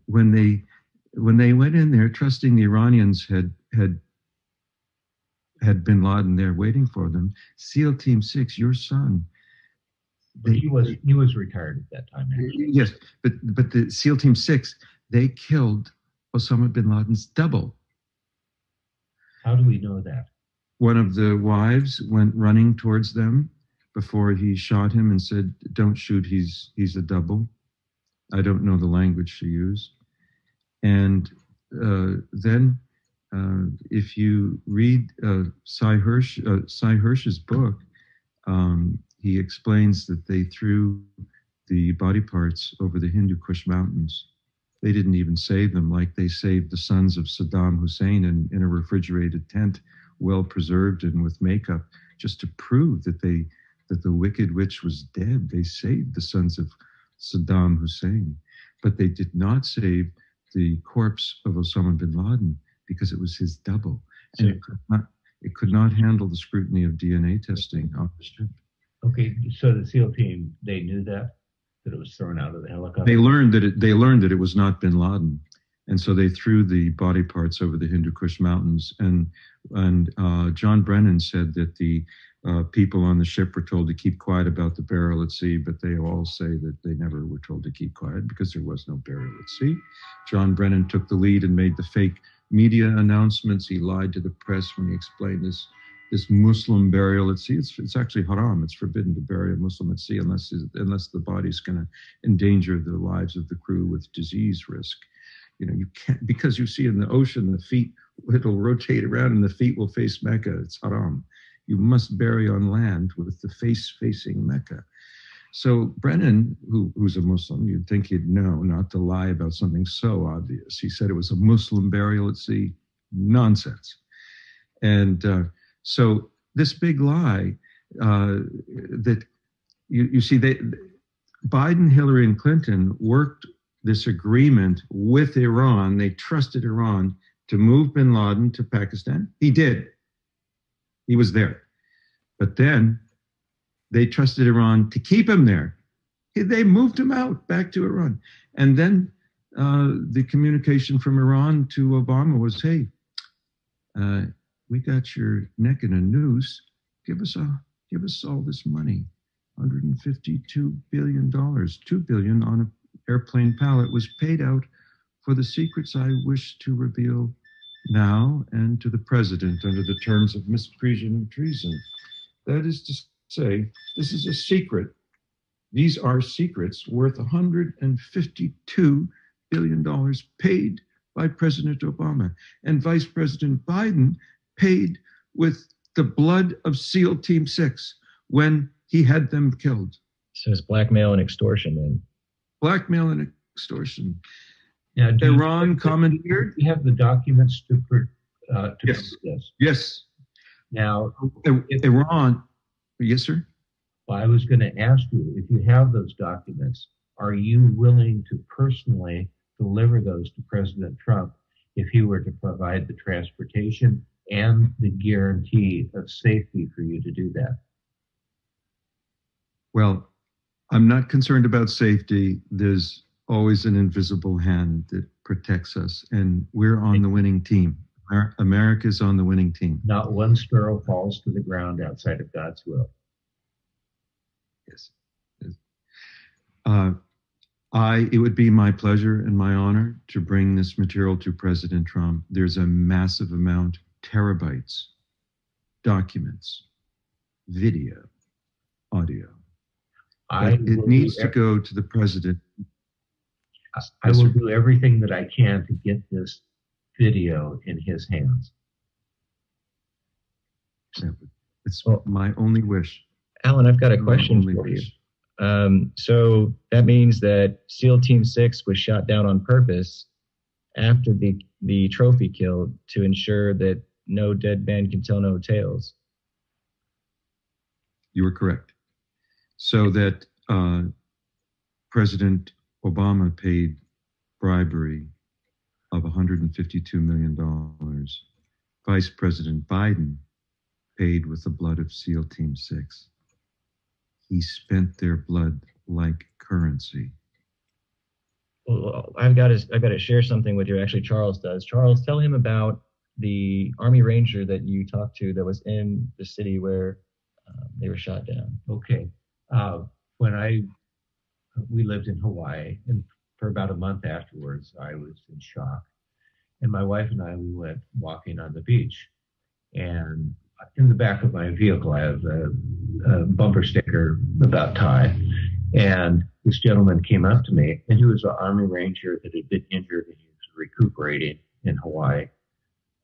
when they went in there, trusting the Iranians had Bin Laden there waiting for them, SEAL Team 6, your son. He was retired at that time. Actually. Yes, but the SEAL Team 6, they killed Osama bin Laden's double. How do we know that? One of the wives went running towards them before he shot him and said, "Don't shoot, he's a double." I don't know the language she used. And then if you read Cy Hirsch's book, he explains that they threw the body parts over the Hindu Kush mountains. They didn't even save them like they saved the sons of Saddam Hussein in a refrigerated tent, well preserved and with makeup, just to prove that the wicked witch was dead. They saved the sons of Saddam Hussein, but they did not save the corpse of Osama bin Laden because it was his double, and it could not handle the scrutiny of DNA testing on the ship. Okay, so the SEAL team, they knew that it was thrown out of the helicopter. They learned that it was not bin Laden, and so they threw the body parts over the Hindu Kush mountains. And John Brennan said that the people on the ship were told to keep quiet about the burial at sea, but they all say that they never were told to keep quiet because there was no burial at sea. John Brennan took the lead and made the fake media announcements. He lied to the press when he explained this Muslim burial at sea. It's actually haram. It's forbidden to bury a Muslim at sea unless the body's going to endanger the lives of the crew with disease risk. You know, you can't, because you see in the ocean, the feet, it'll rotate around and the feet will face Mecca. It's haram. You must bury on land with the face facing Mecca. So Brennan, who's a Muslim, you'd think he'd know not to lie about something so obvious. He said it was a Muslim burial at sea. Nonsense. And so this big lie that you see, Biden, Hillary, and Clinton worked this agreement with Iran. They trusted Iran to move bin Laden to Pakistan. He did. He was there. But then they trusted Iran to keep him there. They moved him out back to Iran. And then the communication from Iran to Obama was, hey, we got your neck in a noose. Give us all this money. $152 billion. $2 billion on an airplane pallet was paid out for the secrets I wish to reveal now and to the president under the terms of misprision of treason. That is to say, this is a secret. These are secrets worth $152 billion paid by President Obama. And Vice President Biden paid with the blood of SEAL Team 6 when he had them killed. So it's blackmail and extortion then. Blackmail and extortion. Now, Iran commandeered. You have the documents to prove this. Yes. Now, Iran. Yes, sir. Well, I was going to ask you, if you have those documents, are you willing to personally deliver those to President Trump if he were to provide the transportation and the guarantee of safety for you to do that? Well, I'm not concerned about safety. There's always an invisible hand that protects us, and we're on the winning team. America's on the winning team. Not one sparrow falls to the ground outside of God's will. Yes. It would be my pleasure and my honor to bring this material to President Trump. There's a massive amount, terabytes, documents, video, audio. It needs to go to the president. I will do everything that I can to get this video in his hands. It's my only wish. Alan, I've got a question for you. So that means that SEAL Team 6 was shot down on purpose after the trophy kill to ensure that no dead man can tell no tales. You were correct. So that President Obama paid bribery of $152 million. Vice President Biden paid with the blood of SEAL Team 6. He spent their blood like currency. Well, I've got to share something with you. Actually, Charles does. Charles, tell him about the Army Ranger that you talked to that was in the city where they were shot down. Okay. When we lived in Hawaii, and for about a month afterwards, I was in shock. And my wife and I, we went walking on the beach. And in the back of my vehicle, I have a bumper sticker about Ty. And this gentleman came up to me, and he was an Army Ranger that had been injured and he was recuperating in Hawaii.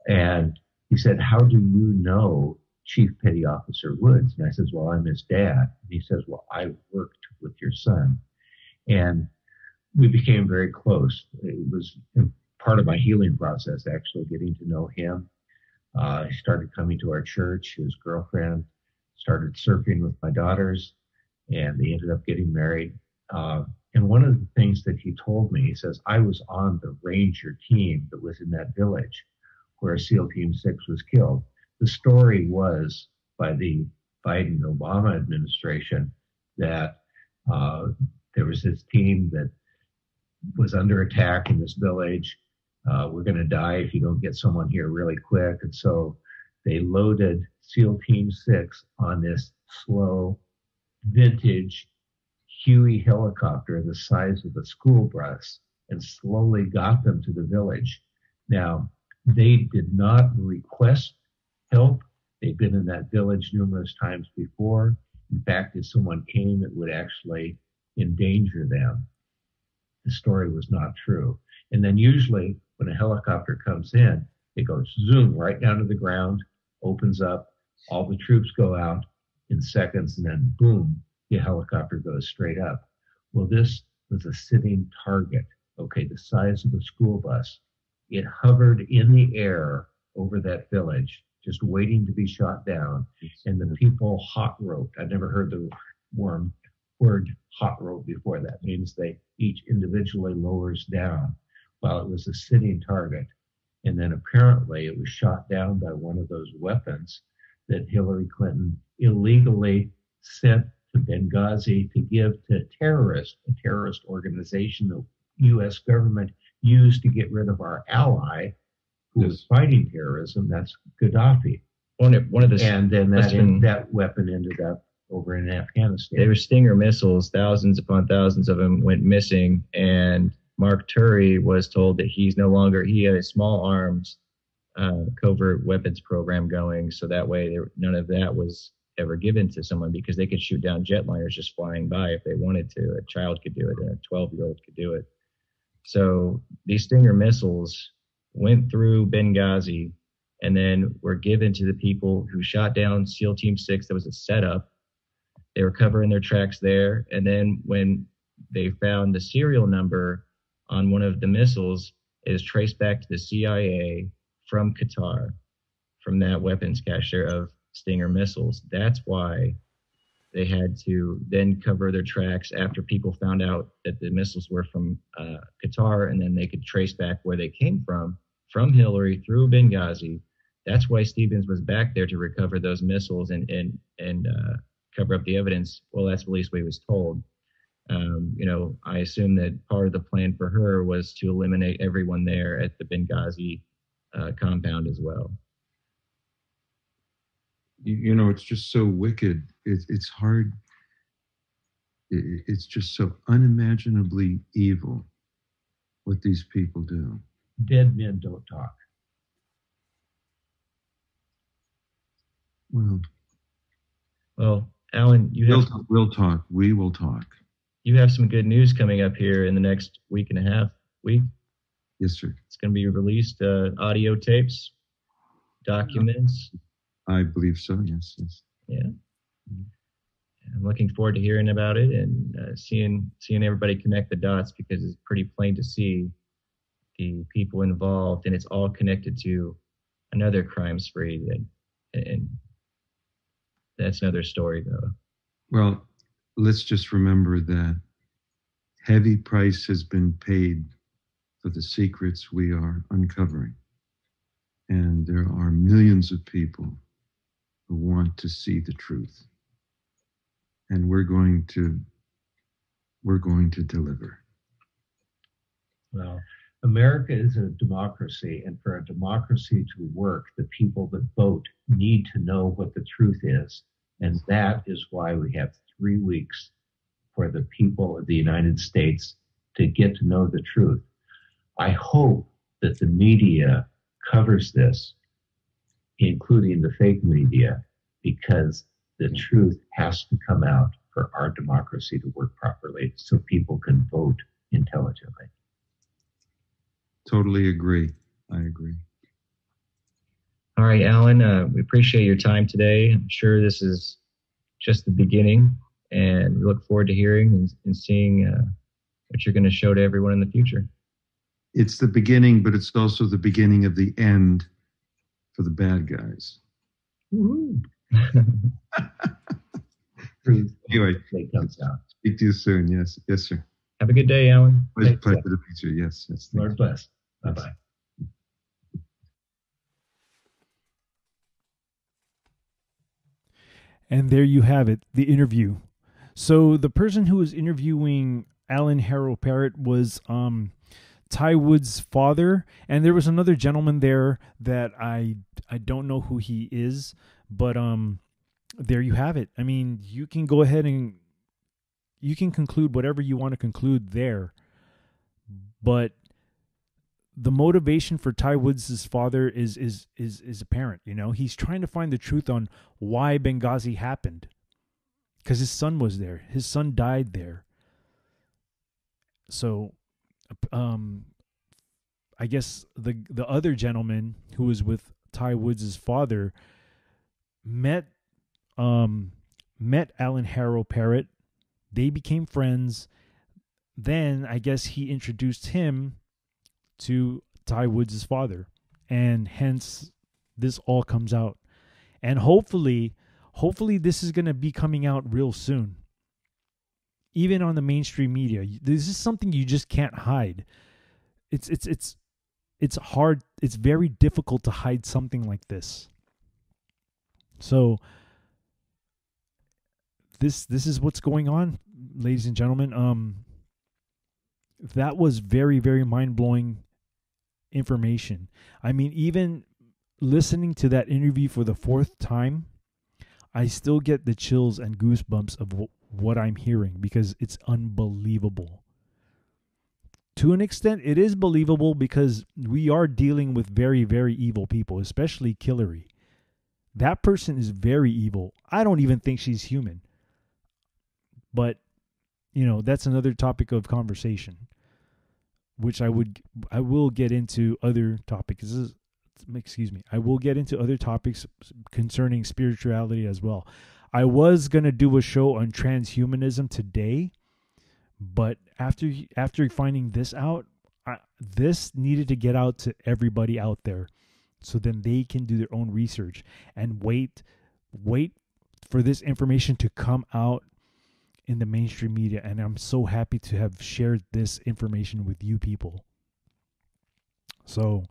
And he said, "How do you know Chief Petty Officer Woods?" And I says, "Well, I'm his dad." And he says, "Well, I worked with your son." And we became very close. It was part of my healing process, actually, getting to know him. He started coming to our church. His girlfriend started surfing with my daughters, and they ended up getting married. And one of the things that he told me, he says, "I was on the Ranger team that was in that village where SEAL Team 6 was killed." The story was by the Biden-Obama administration that there was this team that was under attack in this village. We're going to die if you don't get someone here really quick. And so they loaded SEAL Team 6 on this slow, vintage Huey helicopter the size of a school bus and slowly got them to the village. Now, they did not request help. They'd been in that village numerous times before. In fact, if someone came, it would actually endanger them. The story was not true. And then usually when a helicopter comes in, it goes zoom right down to the ground, opens up, all the troops go out in seconds, and then boom, the helicopter goes straight up. Well, this was a sitting target, okay, the size of a school bus. It hovered in the air over that village, just waiting to be shot down. And the people hot roped. I've never heard the word hot rope before. That means they each individually lowers down while it was a sitting target. And then apparently it was shot down by one of those weapons that Hillary Clinton illegally sent to Benghazi to give to a terrorist organization the U.S. government used to get rid of our ally who was fighting terrorism. That's Gaddafi. One of the And then that weapon ended up over in Afghanistan. They were Stinger missiles. Thousands upon thousands of them went missing. And Mark Turry was told that he had a small arms covert weapons program going. So that way none of that was ever given to someone, because they could shoot down jetliners just flying by if they wanted to. A child could do it, and a 12-year-old could do it. So these Stinger missiles went through Benghazi and then were given to the people who shot down SEAL Team 6. That was a setup. They were covering their tracks there. And then when they found the serial number on one of the missiles, it is traced back to the CIA from Qatar, from that weapons cache of Stinger missiles. That's why they had to then cover their tracks after people found out that the missiles were from Qatar, and then they could trace back where they came from Hillary through Benghazi. That's why Stevens was back there to recover those missiles and cover up the evidence. Well, that's at least what he was told. I assume that part of the plan for her was to eliminate everyone there at the Benghazi compound as well. It's just so wicked. It's hard. It's just so unimaginably evil what these people do. Dead men don't talk. Well, Alan, we'll talk. We will talk. You have some good news coming up here in the next week and a half. Yes, sir. It's going to be released, audio tapes, documents. I believe so. Yes. Yeah. I'm looking forward to hearing about it and seeing everybody connect the dots, because it's pretty plain to see the people involved, and it's all connected to another crime spree and that's another story, though. Well, let's just remember that heavy price has been paid for the secrets we are uncovering. And there are millions of people who want to see the truth. And we're going to deliver. Well, America is a democracy, and for a democracy to work, the people that vote need to know what the truth is. And that is why we have 3 weeks for the people of the United States to get to know the truth. I hope that the media covers this, including the fake media, because the truth has to come out for our democracy to work properly so people can vote intelligently. Totally agree. I agree. All right, Alan, we appreciate your time today. I'm sure this is just the beginning, and we look forward to hearing and seeing what you're going to show to everyone in the future. It's the beginning, but it's also the beginning of the end for the bad guys. Anyway, It comes out. speak to you soon. Yes, yes, sir. Have a good day, Alan. Pleasure to meet you. Yes, yes. Lord bless. Bye-bye. And there you have it, the interview. So the person who was interviewing Alan Harrow Parrott was Ty Wood's father, and there was another gentleman there that I don't know who he is, but there you have it. I mean, you can go ahead and you can conclude whatever you want to conclude there, but the motivation for Ty Woods' father is apparent. You know, he's trying to find the truth on why Benghazi happened, because his son was there. His son died there. So, I guess the other gentleman who was with Ty Woods' father met Alan Harrow Parrott. They became friends. Then I guess he introduced him to Ty Woods' father, and hence this all comes out. And hopefully this is going to be coming out real soon, even on the mainstream media. This is something you just can't hide. It's hard. It's very difficult to hide something like this. So this is what's going on, ladies and gentlemen. That was very, very mind-blowing information. I mean, even listening to that interview for the 4th time, I still get the chills and goosebumps of what I'm hearing, because it's unbelievable. To an extent, it is believable because we are dealing with very, very evil people, especially Hillary. That person is very evil. I don't even think she's human. But, you know, that's another topic of conversation, which I will get into other topics. I will get into other topics concerning spirituality as well. I was going to do a show on transhumanism today, but after finding this out, this needed to get out to everybody out there, so then they can do their own research and wait for this information to come out in the mainstream media. And I'm so happy to have shared this information with you people. So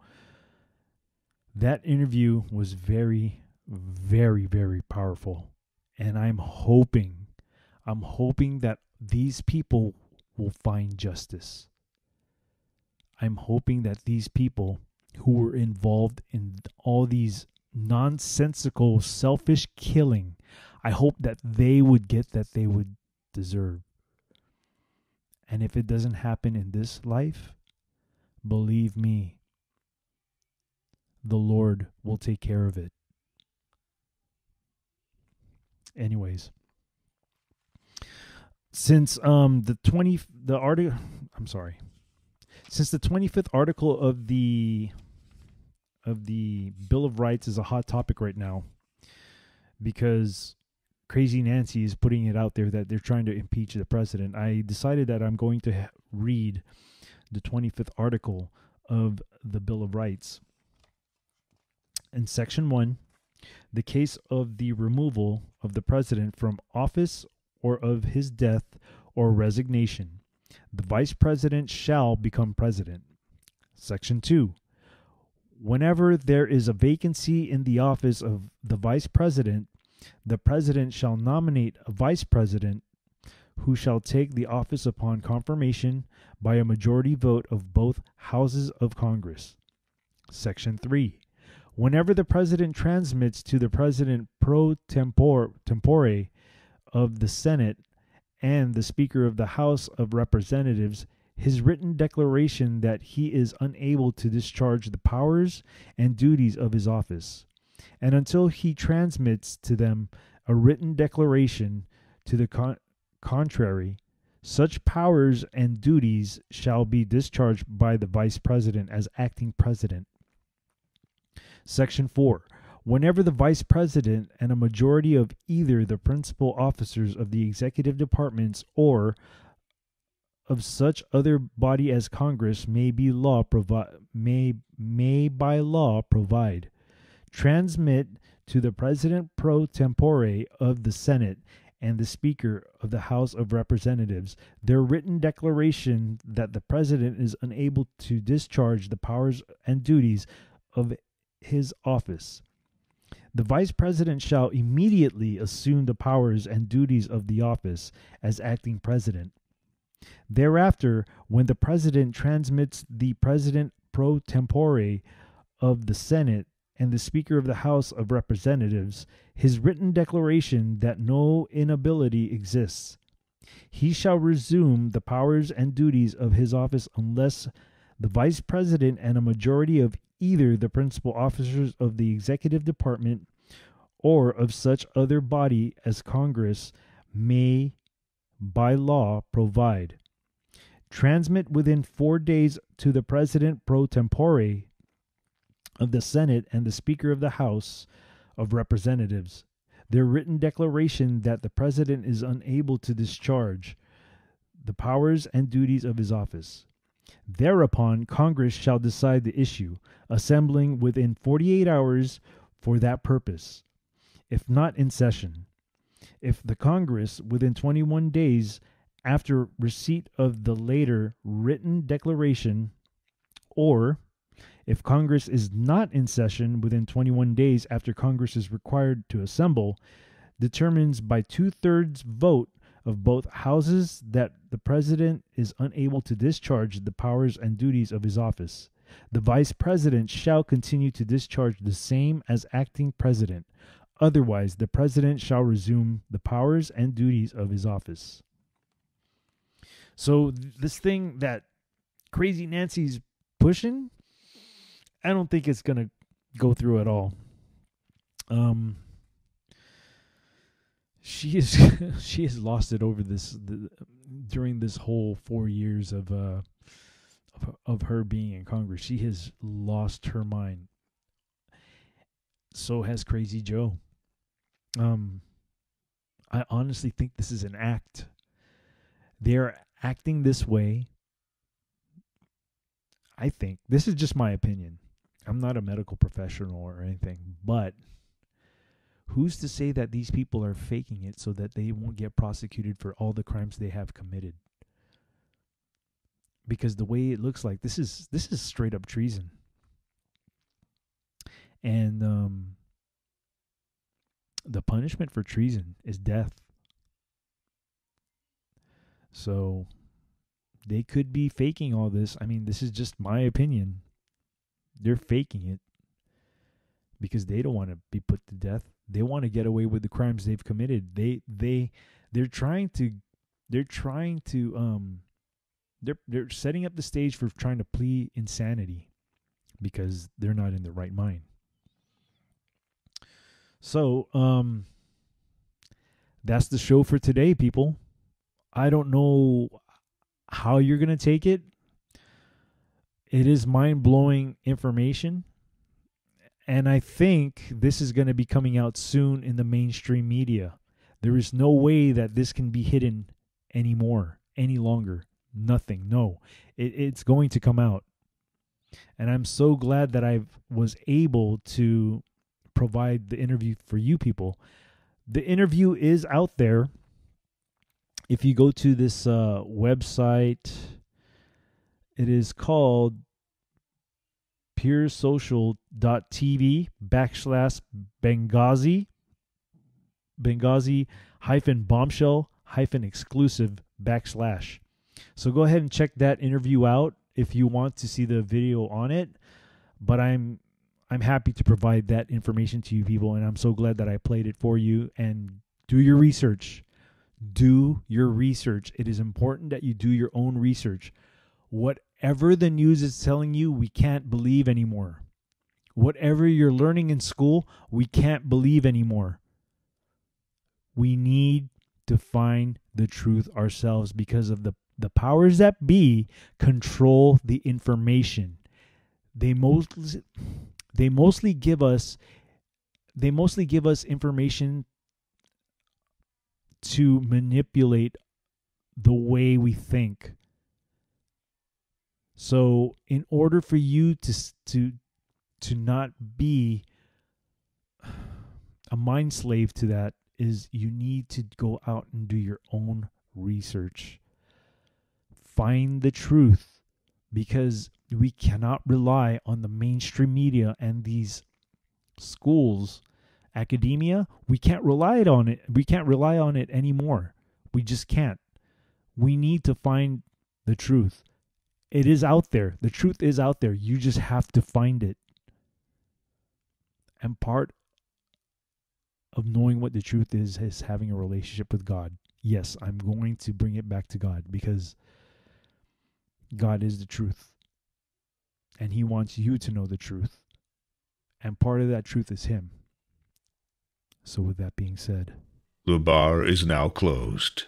that interview was very, very, very powerful. And I'm hoping that these people will find justice. I'm hoping that these people who were involved in all these nonsensical, selfish killing, I hope that they would get that they would deserve. And if it doesn't happen in this life, believe me, the Lord will take care of it. Anyways, since the 25th article of the Bill of Rights is a hot topic right now, because Crazy Nancy is putting it out there that they're trying to impeach the president, I decided that I'm going to read the 25th article of the Bill of Rights. In Section 1, the case of the removal of the president from office or of his death or resignation, the vice president shall become president. Section 2, whenever there is a vacancy in the office of the vice president, the president shall nominate a vice president who shall take the office upon confirmation by a majority vote of both houses of Congress. Section 3. Whenever the President transmits to the President pro tempore of the Senate and the Speaker of the House of Representatives his written declaration that he is unable to discharge the powers and duties of his office, and until he transmits to them a written declaration to the contrary, such powers and duties shall be discharged by the Vice President as acting President. Section 4. Whenever the Vice President and a majority of either the principal officers of the executive departments or of such other body as Congress may by law provide, transmit to the President pro tempore of the Senate and the Speaker of the House of Representatives their written declaration that the President is unable to discharge the powers and duties of his office, the Vice President shall immediately assume the powers and duties of the office as acting President. Thereafter, when the President transmits the President pro tempore of the Senate and the Speaker of the House of Representatives his written declaration that no inability exists, he shall resume the powers and duties of his office unless the Vice President and a majority of either the principal officers of the executive department or of such other body as Congress may by law provide, transmit within 4 days to the President pro tempore of the Senate and the Speaker of the House of Representatives their written declaration that the President is unable to discharge the powers and duties of his office. Thereupon, Congress shall decide the issue, assembling within 48 hours for that purpose, if not in session. If the Congress, within 21 days after receipt of the later written declaration, or if Congress is not in session within 21 days after Congress is required to assemble, determines by 2/3 vote of both houses that the President is unable to discharge the powers and duties of his office, the Vice President shall continue to discharge the same as acting President. Otherwise, the President shall resume the powers and duties of his office. So this thing that Crazy Nancy's pushing, I don't think it's going to go through at all. She has lost it over this during this whole 4 years of her being in Congress. She has lost her mind. So has Crazy Joe. I honestly think this is an act. They're acting this way. I think this is just my opinion. I'm not a medical professional or anything, but who's to say that these people are faking it so that they won't get prosecuted for all the crimes they have committed? Because the way it looks like, this is straight up treason. And the punishment for treason is death. So they could be faking all this. I mean, this is just my opinion. They're faking it because they don't want to be put to death. They want to get away with the crimes they've committed. They're setting up the stage for trying to plead insanity because they're not in the right mind. So, that's the show for today, people. I don't know how you're going to take it. It is mind-blowing information. And I think this is going to be coming out soon in the mainstream media. There is no way that this can be hidden anymore, any longer. Nothing. No. It's going to come out. And I'm so glad that I was able to provide the interview for you people. The interview is out there. If you go to this website, it is called peersocial.tv/Benghazi, Benghazi-bombshell exclusive /. So go ahead and check that interview out if you want to see the video on it. But I'm happy to provide that information to you people, and I'm so glad that I played it for you. And do your research. Do your research. It is important that you do your own research. Whatever the news is telling you, we can't believe anymore. Whatever you're learning in school, we can't believe anymore. We need to find the truth ourselves, because of the powers that be control the information. They mostly give us information to manipulate the way we think. So in order for you to not be a mind slave to that, is you need to go out and do your own research. Find the truth, because we cannot rely on the mainstream media and these schools, academia. We can't rely on it. We can't rely on it anymore. We just can't. We need to find the truth. It is out there. The truth is out there. You just have to find it. And part of knowing what the truth is having a relationship with God. Yes, I'm going to bring it back to God, because God is the truth. And He wants you to know the truth. And part of that truth is Him. So with that being said, The bar is now closed.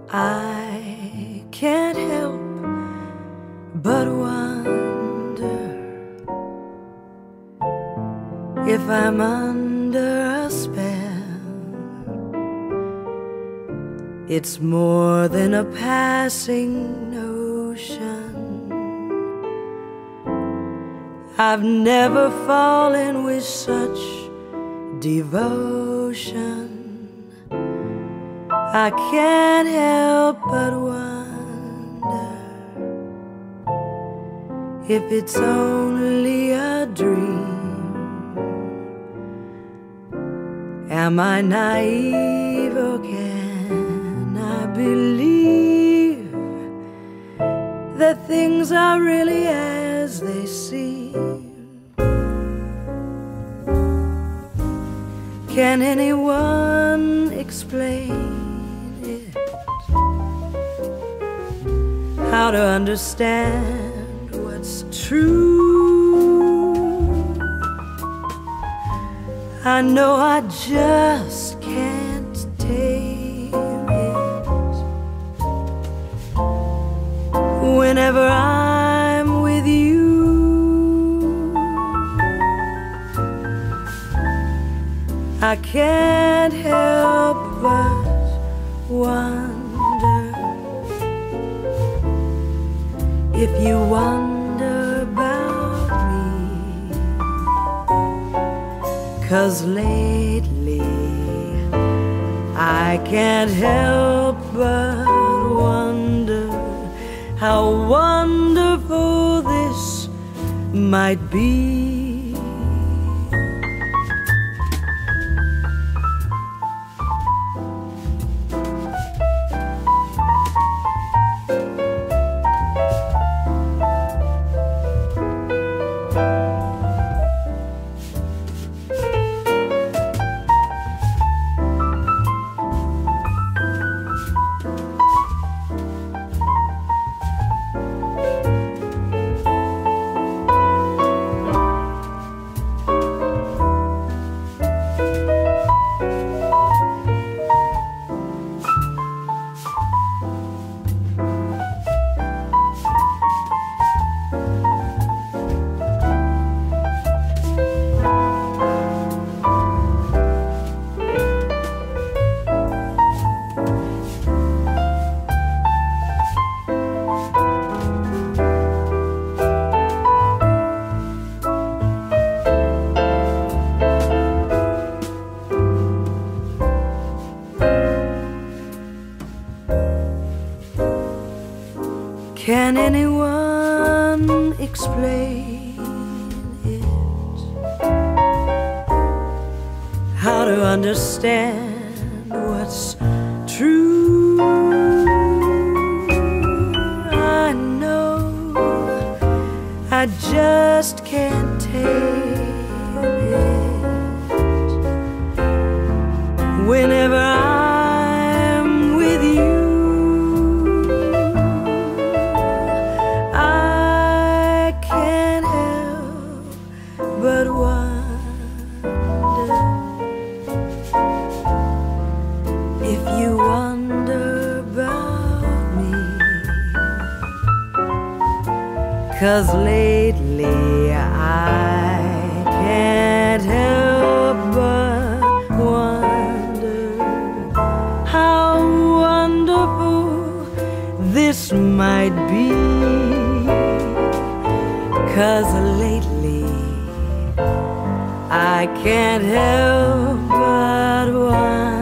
I can't help but wonder if I'm under a spell. It's more than a passing notion. I've never fallen with such devotion. I can't help but wonder if it's only a dream. Am I naive, or can I believe that things are really as they seem? Can anyone explain how to understand what's true? I know I just can't tame it. Whenever I'm with you, I can't help but wonder if you wonder about me. 'Cause lately I can't help but wonder how wonderful this might be. Can anyone explain it? How to understand what's true? I know I just can't take it. Whenever I'm with you, I can't help but wonder if you wonder about me. 'Cause lately I can't help but wonder how wonderful this might be. 'Cause lately I can't help but wonder